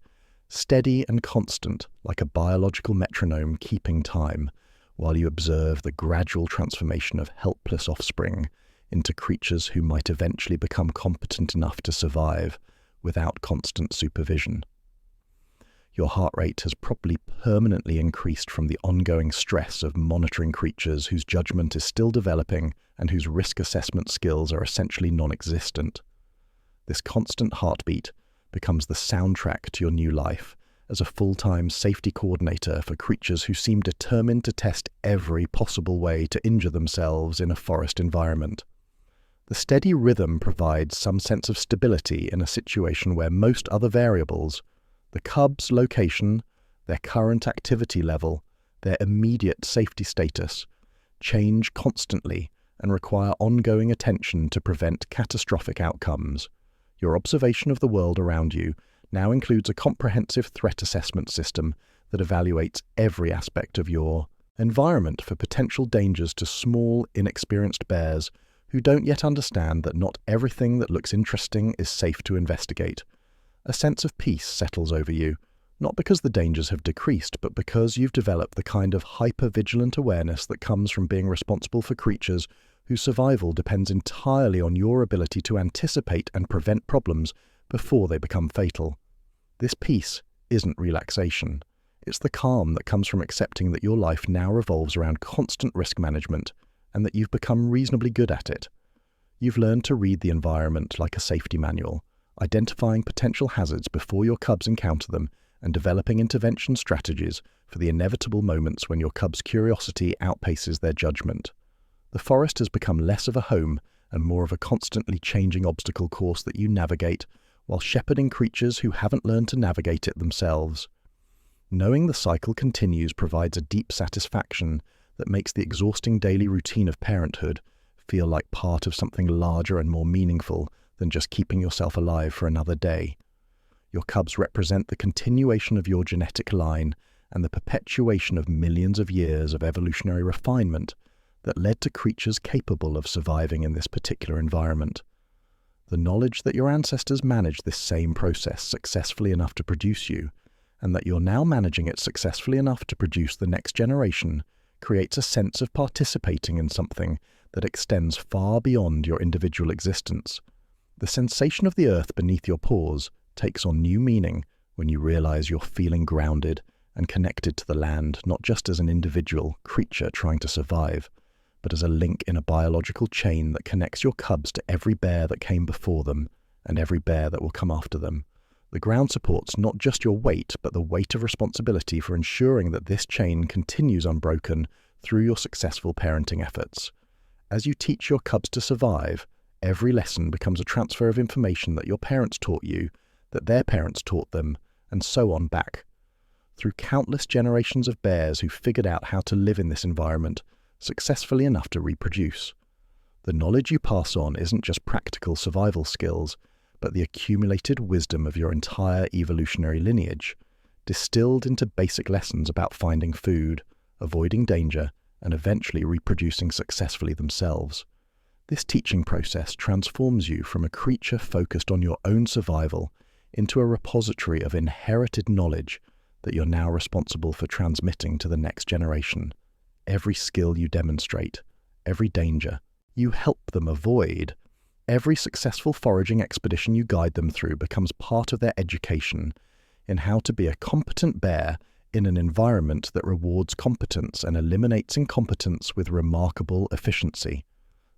A: steady and constant like a biological metronome keeping time, while you observe the gradual transformation of helpless offspring into creatures who might eventually become competent enough to survive without constant supervision. Your heart rate has probably permanently increased from the ongoing stress of monitoring creatures whose judgment is still developing and whose risk assessment skills are essentially non-existent. This constant heartbeat becomes the soundtrack to your new life as a full-time safety coordinator for creatures who seem determined to test every possible way to injure themselves in a forest environment. The steady rhythm provides some sense of stability in a situation where most other variables, the cub's location, their current activity level, their immediate safety status, change constantly and require ongoing attention to prevent catastrophic outcomes. Your observation of the world around you now includes a comprehensive threat assessment system that evaluates every aspect of your environment for potential dangers to small, inexperienced bears who don't yet understand that not everything that looks interesting is safe to investigate. A sense of peace settles over you, not because the dangers have decreased, but because you've developed the kind of hyper-vigilant awareness that comes from being responsible for creatures whose survival depends entirely on your ability to anticipate and prevent problems before they become fatal. This peace isn't relaxation. It's the calm that comes from accepting that your life now revolves around constant risk management and that you've become reasonably good at it. You've learned to read the environment like a safety manual, identifying potential hazards before your cubs encounter them and developing intervention strategies for the inevitable moments when your cubs' curiosity outpaces their judgment. The forest has become less of a home and more of a constantly changing obstacle course that you navigate while shepherding creatures who haven't learned to navigate it themselves. Knowing the cycle continues provides a deep satisfaction that makes the exhausting daily routine of parenthood feel like part of something larger and more meaningful than just keeping yourself alive for another day. Your cubs represent the continuation of your genetic line and the perpetuation of millions of years of evolutionary refinement that led to creatures capable of surviving in this particular environment. The knowledge that your ancestors managed this same process successfully enough to produce you, and that you're now managing it successfully enough to produce the next generation, creates a sense of participating in something that extends far beyond your individual existence. The sensation of the earth beneath your paws takes on new meaning when you realize you're feeling grounded and connected to the land, not just as an individual creature trying to survive, but as a link in a biological chain that connects your cubs to every bear that came before them and every bear that will come after them. The ground supports not just your weight, but the weight of responsibility for ensuring that this chain continues unbroken through your successful parenting efforts. As you teach your cubs to survive, every lesson becomes a transfer of information that your parents taught you, that their parents taught them, and so on back. Through countless generations of bears who figured out how to live in this environment successfully enough to reproduce. The knowledge you pass on isn't just practical survival skills, but the accumulated wisdom of your entire evolutionary lineage, distilled into basic lessons about finding food, avoiding danger, and eventually reproducing successfully themselves. This teaching process transforms you from a creature focused on your own survival into a repository of inherited knowledge that you're now responsible for transmitting to the next generation. Every skill you demonstrate, every danger you help them avoid, every successful foraging expedition you guide them through becomes part of their education in how to be a competent bear in an environment that rewards competence and eliminates incompetence with remarkable efficiency.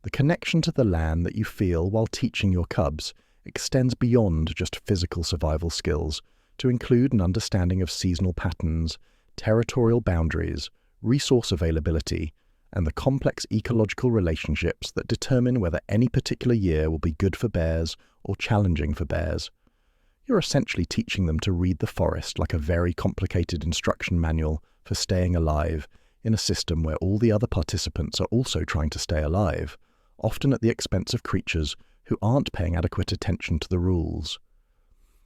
A: The connection to the land that you feel while teaching your cubs extends beyond just physical survival skills to include an understanding of seasonal patterns, territorial boundaries, resource availability, and the complex ecological relationships that determine whether any particular year will be good for bears or challenging for bears. You're essentially teaching them to read the forest like a very complicated instruction manual for staying alive in a system where all the other participants are also trying to stay alive, often at the expense of creatures who aren't paying adequate attention to the rules.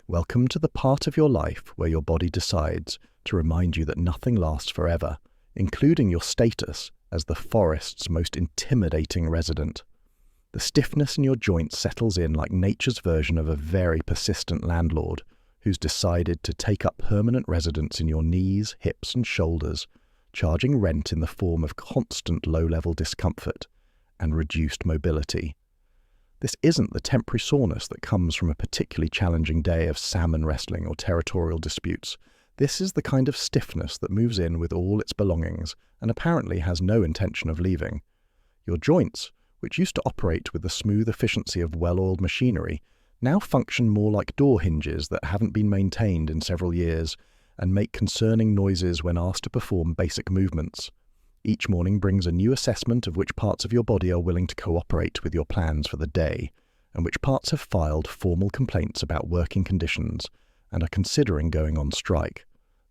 A: Welcome to the part of your life where your body decides to remind you that nothing lasts forever, including your status as the forest's most intimidating resident. The stiffness in your joints settles in like nature's version of a very persistent landlord who's decided to take up permanent residence in your knees, hips, and shoulders, charging rent in the form of constant low-level discomfort and reduced mobility. This isn't the temporary soreness that comes from a particularly challenging day of salmon wrestling or territorial disputes. This is the kind of stiffness that moves in with all its belongings and apparently has no intention of leaving. Your joints, which used to operate with the smooth efficiency of well-oiled machinery, now function more like door hinges that haven't been maintained in several years and make concerning noises when asked to perform basic movements. Each morning brings a new assessment of which parts of your body are willing to cooperate with your plans for the day, and which parts have filed formal complaints about working conditions and are considering going on strike.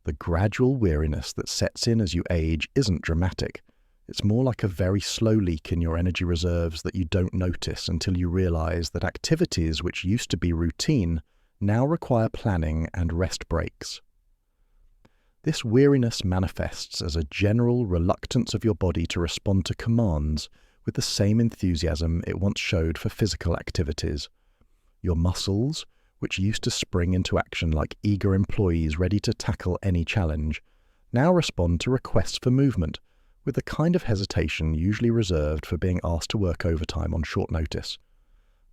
A: The gradual weariness that sets in as you age isn't dramatic. It's more like a very slow leak in your energy reserves that you don't notice until you realize that activities which used to be routine now require planning and rest breaks. This weariness manifests as a general reluctance of your body to respond to commands with the same enthusiasm it once showed for physical activities. Your muscles, which used to spring into action like eager employees ready to tackle any challenge, now respond to requests for movement with the kind of hesitation usually reserved for being asked to work overtime on short notice.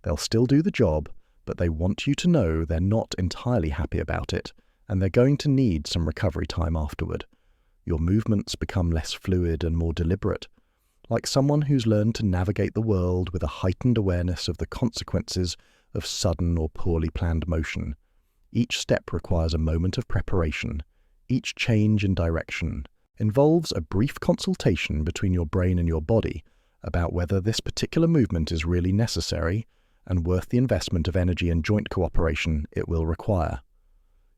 A: They'll still do the job, but they want you to know they're not entirely happy about it, and they're going to need some recovery time afterward. Your movements become less fluid and more deliberate, like someone who's learned to navigate the world with a heightened awareness of the consequences of sudden or poorly planned motion. Each step requires a moment of preparation. Each change in direction involves a brief consultation between your brain and your body about whether this particular movement is really necessary and worth the investment of energy and joint cooperation it will require.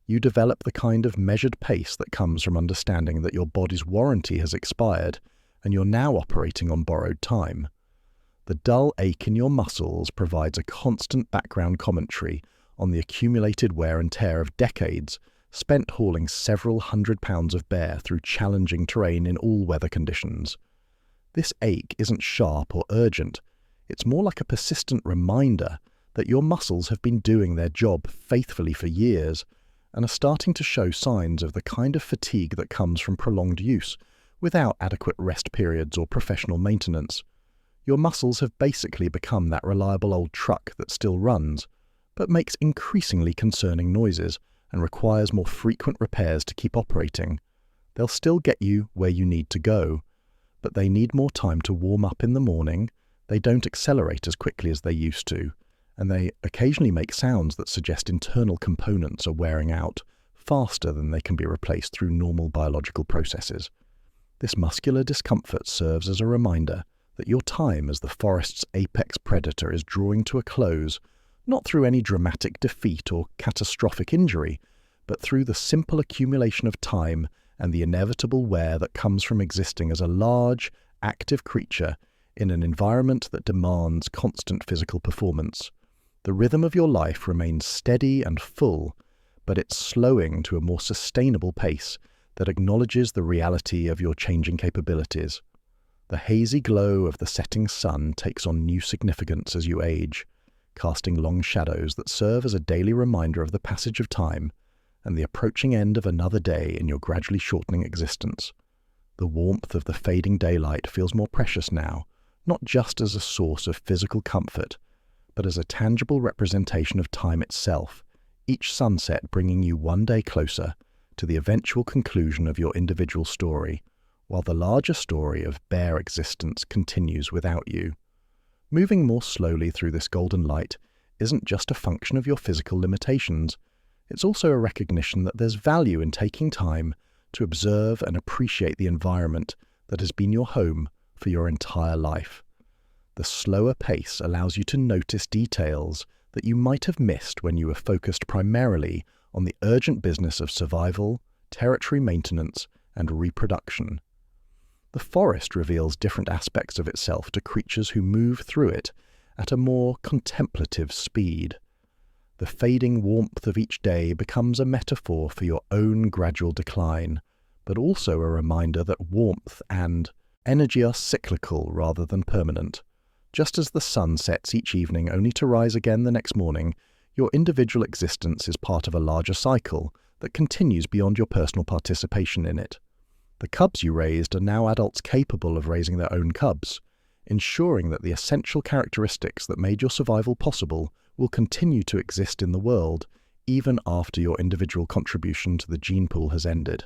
A: You develop the kind of measured pace that comes from understanding that your body's warranty has expired and you're now operating on borrowed time. The dull ache in your muscles provides a constant background commentary on the accumulated wear and tear of decades spent hauling several hundred pounds of bear through challenging terrain in all weather conditions. This ache isn't sharp or urgent. It's more like a persistent reminder that your muscles have been doing their job faithfully for years and are starting to show signs of the kind of fatigue that comes from prolonged use without adequate rest periods or professional maintenance. Your muscles have basically become that reliable old truck that still runs, but makes increasingly concerning noises and requires more frequent repairs to keep operating. They'll still get you where you need to go, but they need more time to warm up in the morning, they don't accelerate as quickly as they used to, and they occasionally make sounds that suggest internal components are wearing out faster than they can be replaced through normal biological processes. This muscular discomfort serves as a reminder that your time as the forest's apex predator is drawing to a close, not through any dramatic defeat or catastrophic injury, but through the simple accumulation of time and the inevitable wear that comes from existing as a large, active creature in an environment that demands constant physical performance. The rhythm of your life remains steady and full, but it's slowing to a more sustainable pace that acknowledges the reality of your changing capabilities. The hazy glow of the setting sun takes on new significance as you age, casting long shadows that serve as a daily reminder of the passage of time and the approaching end of another day in your gradually shortening existence. The warmth of the fading daylight feels more precious now, not just as a source of physical comfort, but as a tangible representation of time itself, each sunset bringing you one day closer to the eventual conclusion of your individual story, while the larger story of bare existence continues without you. Moving more slowly through this golden light isn't just a function of your physical limitations, it's also a recognition that there's value in taking time to observe and appreciate the environment that has been your home for your entire life. The slower pace allows you to notice details that you might have missed when you were focused primarily on the urgent business of survival, territory maintenance, and reproduction. The forest reveals different aspects of itself to creatures who move through it at a more contemplative speed. The fading warmth of each day becomes a metaphor for your own gradual decline, but also a reminder that warmth and energy are cyclical rather than permanent. Just as the sun sets each evening only to rise again the next morning, your individual existence is part of a larger cycle that continues beyond your personal participation in it. The cubs you raised are now adults capable of raising their own cubs, ensuring that the essential characteristics that made your survival possible will continue to exist in the world even after your individual contribution to the gene pool has ended.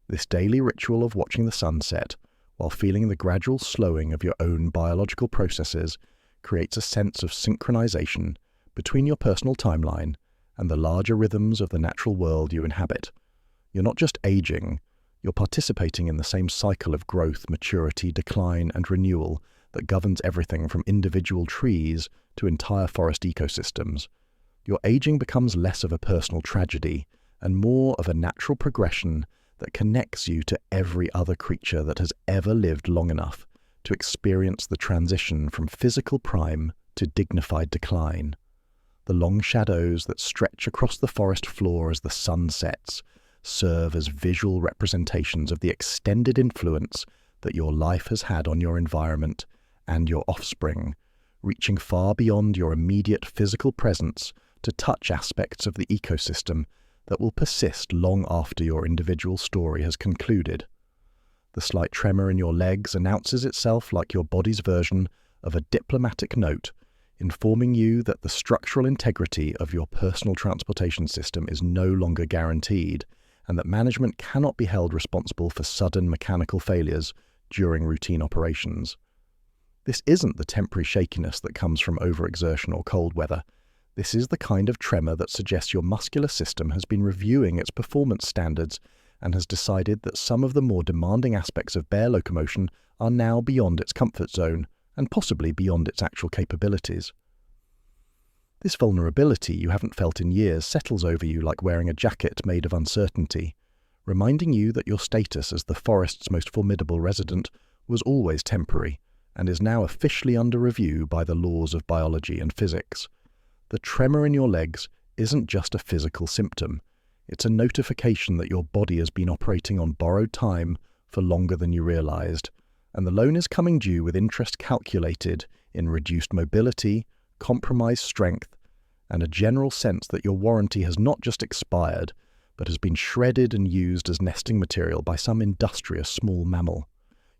A: This daily ritual of watching the sun set, while feeling the gradual slowing of your own biological processes, creates a sense of synchronization between your personal timeline and the larger rhythms of the natural world you inhabit. You're not just aging, you're participating in the same cycle of growth, maturity, decline, and renewal that governs everything from individual trees to entire forest ecosystems. Your aging becomes less of a personal tragedy and more of a natural progression that connects you to every other creature that has ever lived long enough to experience the transition from physical prime to dignified decline. The long shadows that stretch across the forest floor as the sun sets serve as visual representations of the extended influence that your life has had on your environment and your offspring, reaching far beyond your immediate physical presence to touch aspects of the ecosystem that will persist long after your individual story has concluded. The slight tremor in your legs announces itself like your body's version of a diplomatic note, informing you that the structural integrity of your personal transportation system is no longer guaranteed, and that management cannot be held responsible for sudden mechanical failures during routine operations. This isn't the temporary shakiness that comes from overexertion or cold weather. This is the kind of tremor that suggests your muscular system has been reviewing its performance standards and has decided that some of the more demanding aspects of bear locomotion are now beyond its comfort zone and possibly beyond its actual capabilities. This vulnerability you haven't felt in years settles over you like wearing a jacket made of uncertainty, reminding you that your status as the forest's most formidable resident was always temporary and is now officially under review by the laws of biology and physics. The tremor in your legs isn't just a physical symptom. It's a notification that your body has been operating on borrowed time for longer than you realized, and the loan is coming due with interest calculated in reduced mobility, compromised strength, and a general sense that your warranty has not just expired, but has been shredded and used as nesting material by some industrious small mammal.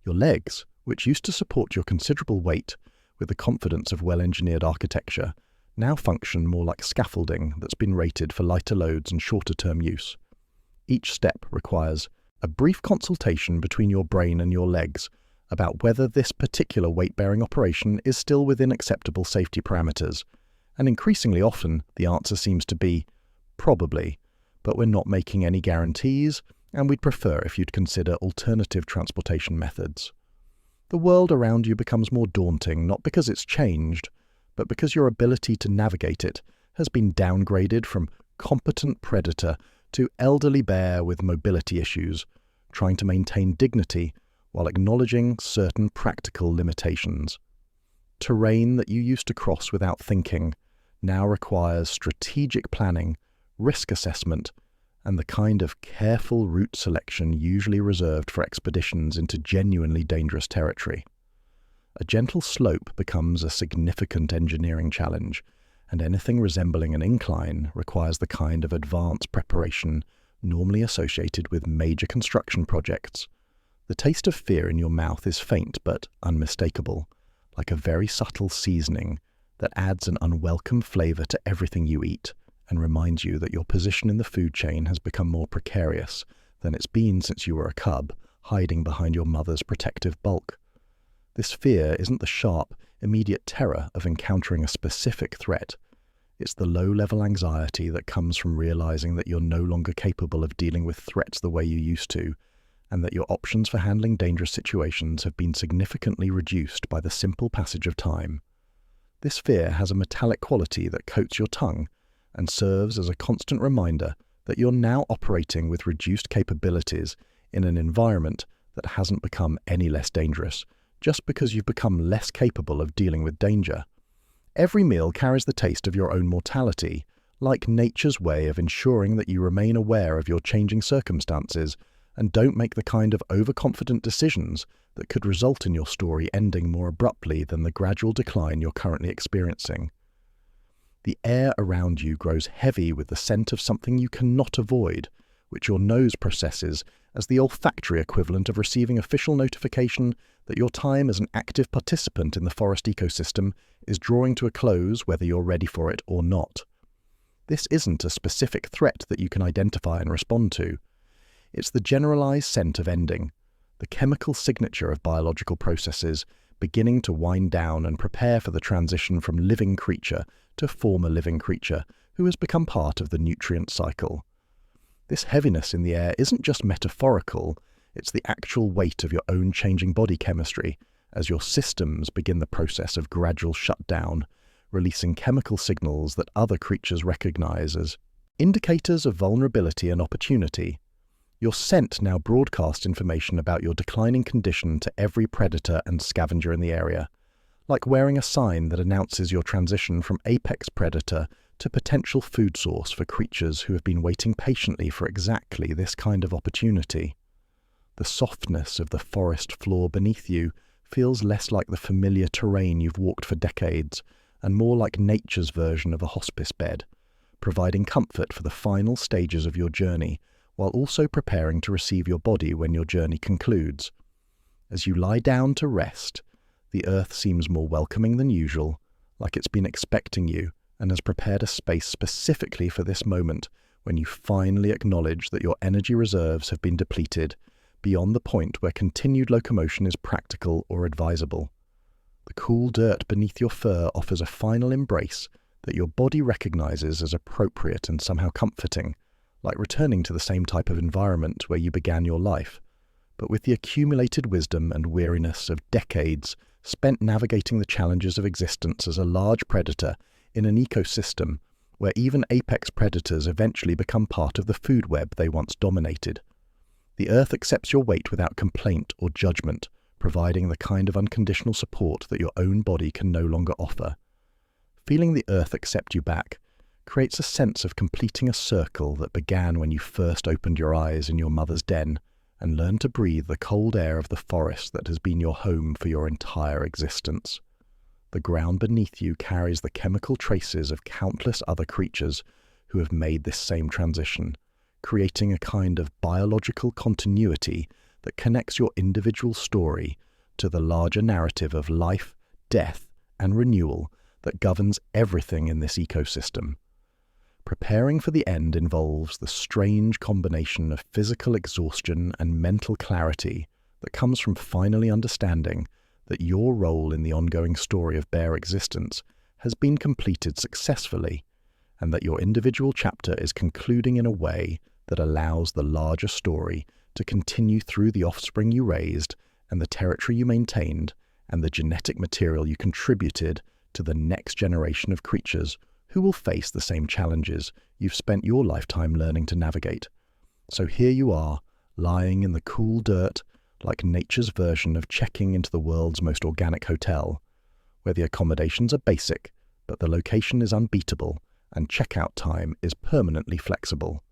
A: Your legs, which used to support your considerable weight with the confidence of well-engineered architecture, now function more like scaffolding that's been rated for lighter loads and shorter-term use. Each step requires a brief consultation between your brain and your legs about whether this particular weight-bearing operation is still within acceptable safety parameters, and increasingly often the answer seems to be, probably, but we're not making any guarantees, and we'd prefer if you'd consider alternative transportation methods. The world around you becomes more daunting not because it's changed, but because your ability to navigate it has been downgraded from competent predator to elderly bear with mobility issues, trying to maintain dignity while acknowledging certain practical limitations. Terrain that you used to cross without thinking now requires strategic planning, risk assessment, and the kind of careful route selection usually reserved for expeditions into genuinely dangerous territory. A gentle slope becomes a significant engineering challenge, and anything resembling an incline requires the kind of advanced preparation normally associated with major construction projects. The taste of fear in your mouth is faint but unmistakable, like a very subtle seasoning that adds an unwelcome flavor to everything you eat and reminds you that your position in the food chain has become more precarious than it's been since you were a cub, hiding behind your mother's protective bulk. This fear isn't the sharp, immediate terror of encountering a specific threat. It's the low-level anxiety that comes from realizing that you're no longer capable of dealing with threats the way you used to, and that your options for handling dangerous situations have been significantly reduced by the simple passage of time. This fear has a metallic quality that coats your tongue and serves as a constant reminder that you're now operating with reduced capabilities in an environment that hasn't become any less dangerous, just because you've become less capable of dealing with danger. Every meal carries the taste of your own mortality, like nature's way of ensuring that you remain aware of your changing circumstances and don't make the kind of overconfident decisions that could result in your story ending more abruptly than the gradual decline you're currently experiencing. The air around you grows heavy with the scent of something you cannot avoid, which your nose processes as the olfactory equivalent of receiving official notification that your time as an active participant in the forest ecosystem is drawing to a close whether you're ready for it or not. This isn't a specific threat that you can identify and respond to. It's the generalized scent of ending, the chemical signature of biological processes beginning to wind down and prepare for the transition from living creature to former living creature who has become part of the nutrient cycle. This heaviness in the air isn't just metaphorical, it's the actual weight of your own changing body chemistry as your systems begin the process of gradual shutdown, releasing chemical signals that other creatures recognize as indicators of vulnerability and opportunity. Your scent now broadcasts information about your declining condition to every predator and scavenger in the area, like wearing a sign that announces your transition from apex predator to potential food source for creatures who have been waiting patiently for exactly this kind of opportunity. The softness of the forest floor beneath you feels less like the familiar terrain you've walked for decades and more like nature's version of a hospice bed, providing comfort for the final stages of your journey while also preparing to receive your body when your journey concludes. As you lie down to rest, the earth seems more welcoming than usual, like it's been expecting you and has prepared a space specifically for this moment when you finally acknowledge that your energy reserves have been depleted beyond the point where continued locomotion is practical or advisable. The cool dirt beneath your fur offers a final embrace that your body recognizes as appropriate and somehow comforting, like returning to the same type of environment where you began your life, but with the accumulated wisdom and weariness of decades spent navigating the challenges of existence as a large predator in an ecosystem where even apex predators eventually become part of the food web they once dominated. The earth accepts your weight without complaint or judgment, providing the kind of unconditional support that your own body can no longer offer. Feeling the earth accept you back creates a sense of completing a circle that began when you first opened your eyes in your mother's den and learned to breathe the cold air of the forest that has been your home for your entire existence. The ground beneath you carries the chemical traces of countless other creatures who have made this same transition, creating a kind of biological continuity that connects your individual story to the larger narrative of life, death, and renewal that governs everything in this ecosystem. Preparing for the end involves the strange combination of physical exhaustion and mental clarity that comes from finally understanding that your role in the ongoing story of bare existence has been completed successfully, and that your individual chapter is concluding in a way that allows the larger story to continue through the offspring you raised and the territory you maintained and the genetic material you contributed to the next generation of creatures who will face the same challenges you've spent your lifetime learning to navigate. So here you are, lying in the cool dirt, like nature's version of checking into the world's most organic hotel, where the accommodations are basic, but the location is unbeatable and checkout time is permanently flexible.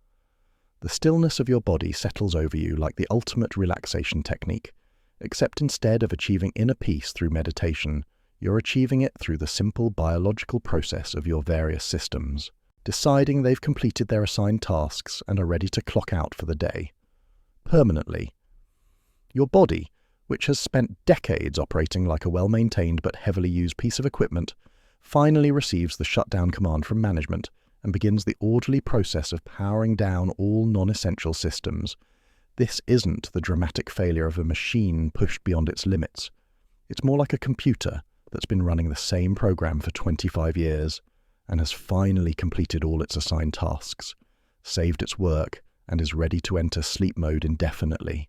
A: The stillness of your body settles over you like the ultimate relaxation technique, except instead of achieving inner peace through meditation, you're achieving it through the simple biological process of your various systems, deciding they've completed their assigned tasks and are ready to clock out for the day. Permanently. Your body, which has spent decades operating like a well-maintained but heavily used piece of equipment, finally receives the shutdown command from management and begins the orderly process of powering down all non-essential systems. This isn't the dramatic failure of a machine pushed beyond its limits. It's more like a computer that's been running the same program for 25 years and has finally completed all its assigned tasks, saved its work, and is ready to enter sleep mode indefinitely.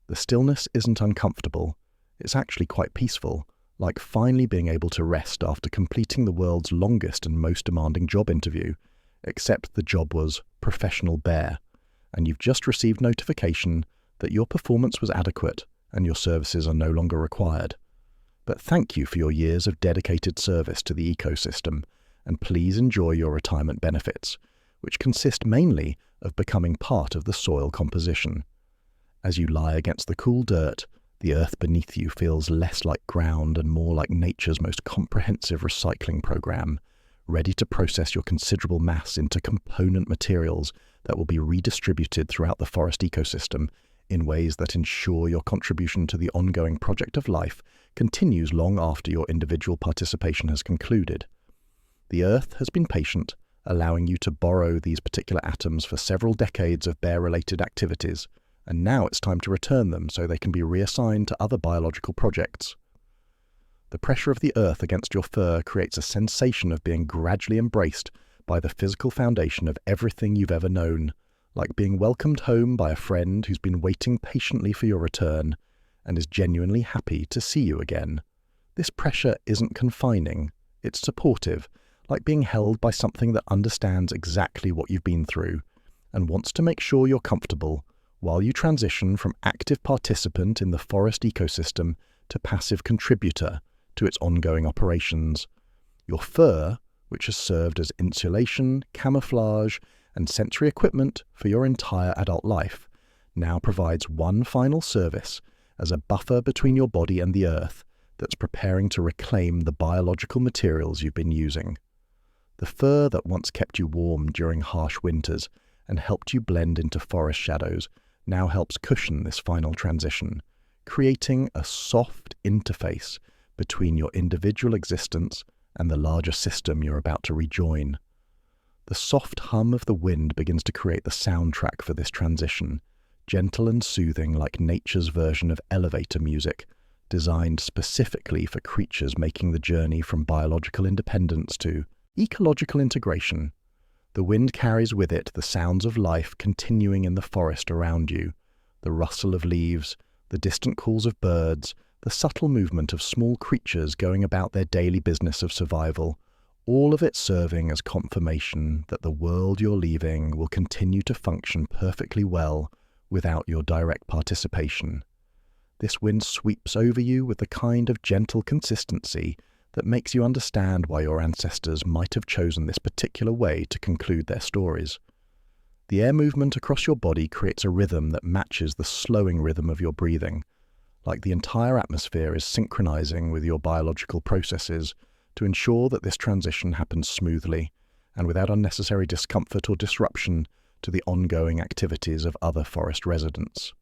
A: The stillness isn't uncomfortable. It's actually quite peaceful, like finally being able to rest after completing the world's longest and most demanding job interview, except the job was professional bear, and you've just received notification that your performance was adequate and your services are no longer required. But thank you for your years of dedicated service to the ecosystem, and please enjoy your retirement benefits, which consist mainly of becoming part of the soil composition. As you lie against the cool dirt, the earth beneath you feels less like ground and more like nature's most comprehensive recycling program, ready to process your considerable mass into component materials that will be redistributed throughout the forest ecosystem in ways that ensure your contribution to the ongoing project of life continues long after your individual participation has concluded. The earth has been patient, allowing you to borrow these particular atoms for several decades of bear-related activities, and now it's time to return them so they can be reassigned to other biological projects. The pressure of the earth against your fur creates a sensation of being gradually embraced by the physical foundation of everything you've ever known, like being welcomed home by a friend who's been waiting patiently for your return and is genuinely happy to see you again. This pressure isn't confining, it's supportive, like being held by something that understands exactly what you've been through and wants to make sure you're comfortable while you transition from active participant in the forest ecosystem to passive contributor to its ongoing operations. Your fur, which has served as insulation, camouflage, and sensory equipment for your entire adult life, now provides one final service as a buffer between your body and the earth that's preparing to reclaim the biological materials you've been using. The fur that once kept you warm during harsh winters and helped you blend into forest shadows now helps cushion this final transition, creating a soft interface between your individual existence and the larger system you're about to rejoin. The soft hum of the wind begins to create the soundtrack for this transition, gentle and soothing like nature's version of elevator music, designed specifically for creatures making the journey from biological independence to ecological integration. The wind carries with it the sounds of life continuing in the forest around you, the rustle of leaves, the distant calls of birds, the subtle movement of small creatures going about their daily business of survival, all of it serving as confirmation that the world you're leaving will continue to function perfectly well without your direct participation. This wind sweeps over you with the kind of gentle consistency that makes you understand why your ancestors might have chosen this particular way to conclude their stories. The air movement across your body creates a rhythm that matches the slowing rhythm of your breathing, like the entire atmosphere is synchronizing with your biological processes to ensure that this transition happens smoothly and without unnecessary discomfort or disruption to the ongoing activities of other forest residents.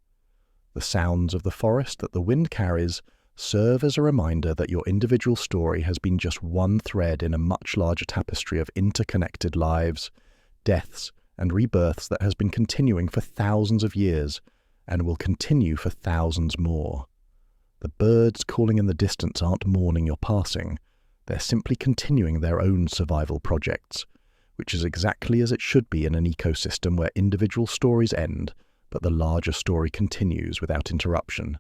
A: The sounds of the forest that the wind carries serve as a reminder that your individual story has been just one thread in a much larger tapestry of interconnected lives, deaths, and rebirths that has been continuing for thousands of years and will continue for thousands more. The birds calling in the distance aren't mourning your passing, they're simply continuing their own survival projects, which is exactly as it should be in an ecosystem where individual stories end, but the larger story continues without interruption.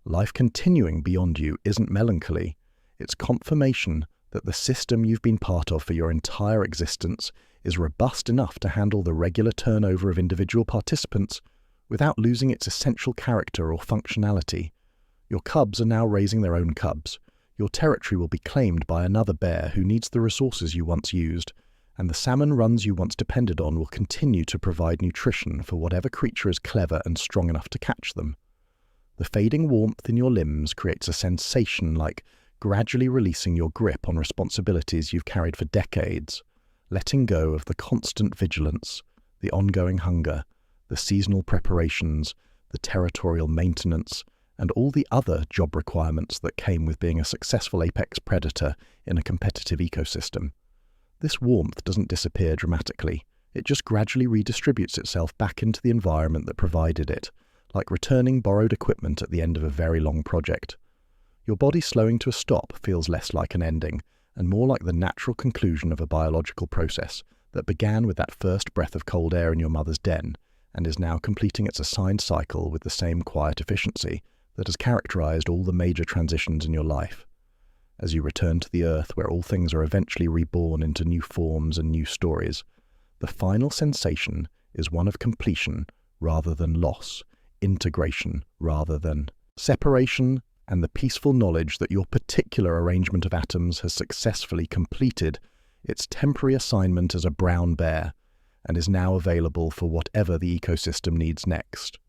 A: Life continuing beyond you isn't melancholy, it's confirmation that the system you've been part of for your entire existence is robust enough to handle the regular turnover of individual participants without losing its essential character or functionality. Your cubs are now raising their own cubs. Your territory will be claimed by another bear who needs the resources you once used, and the salmon runs you once depended on will continue to provide nutrition for whatever creature is clever and strong enough to catch them. The fading warmth in your limbs creates a sensation like gradually releasing your grip on responsibilities you've carried for decades, letting go of the constant vigilance, the ongoing hunger, the seasonal preparations, the territorial maintenance, and all the other job requirements that came with being a successful apex predator in a competitive ecosystem. This warmth doesn't disappear dramatically, it just gradually redistributes itself back into the environment that provided it, like returning borrowed equipment at the end of a very long project. Your body slowing to a stop feels less like an ending, and more like the natural conclusion of a biological process that began with that first breath of cold air in your mother's den, and is now completing its assigned cycle with the same quiet efficiency that has characterized all the major transitions in your life. As you return to the earth where all things are eventually reborn into new forms and new stories, the final sensation is one of completion rather than loss, integration rather than separation, and the peaceful knowledge that your particular arrangement of atoms has successfully completed its temporary assignment as a brown bear and is now available for whatever the ecosystem needs next.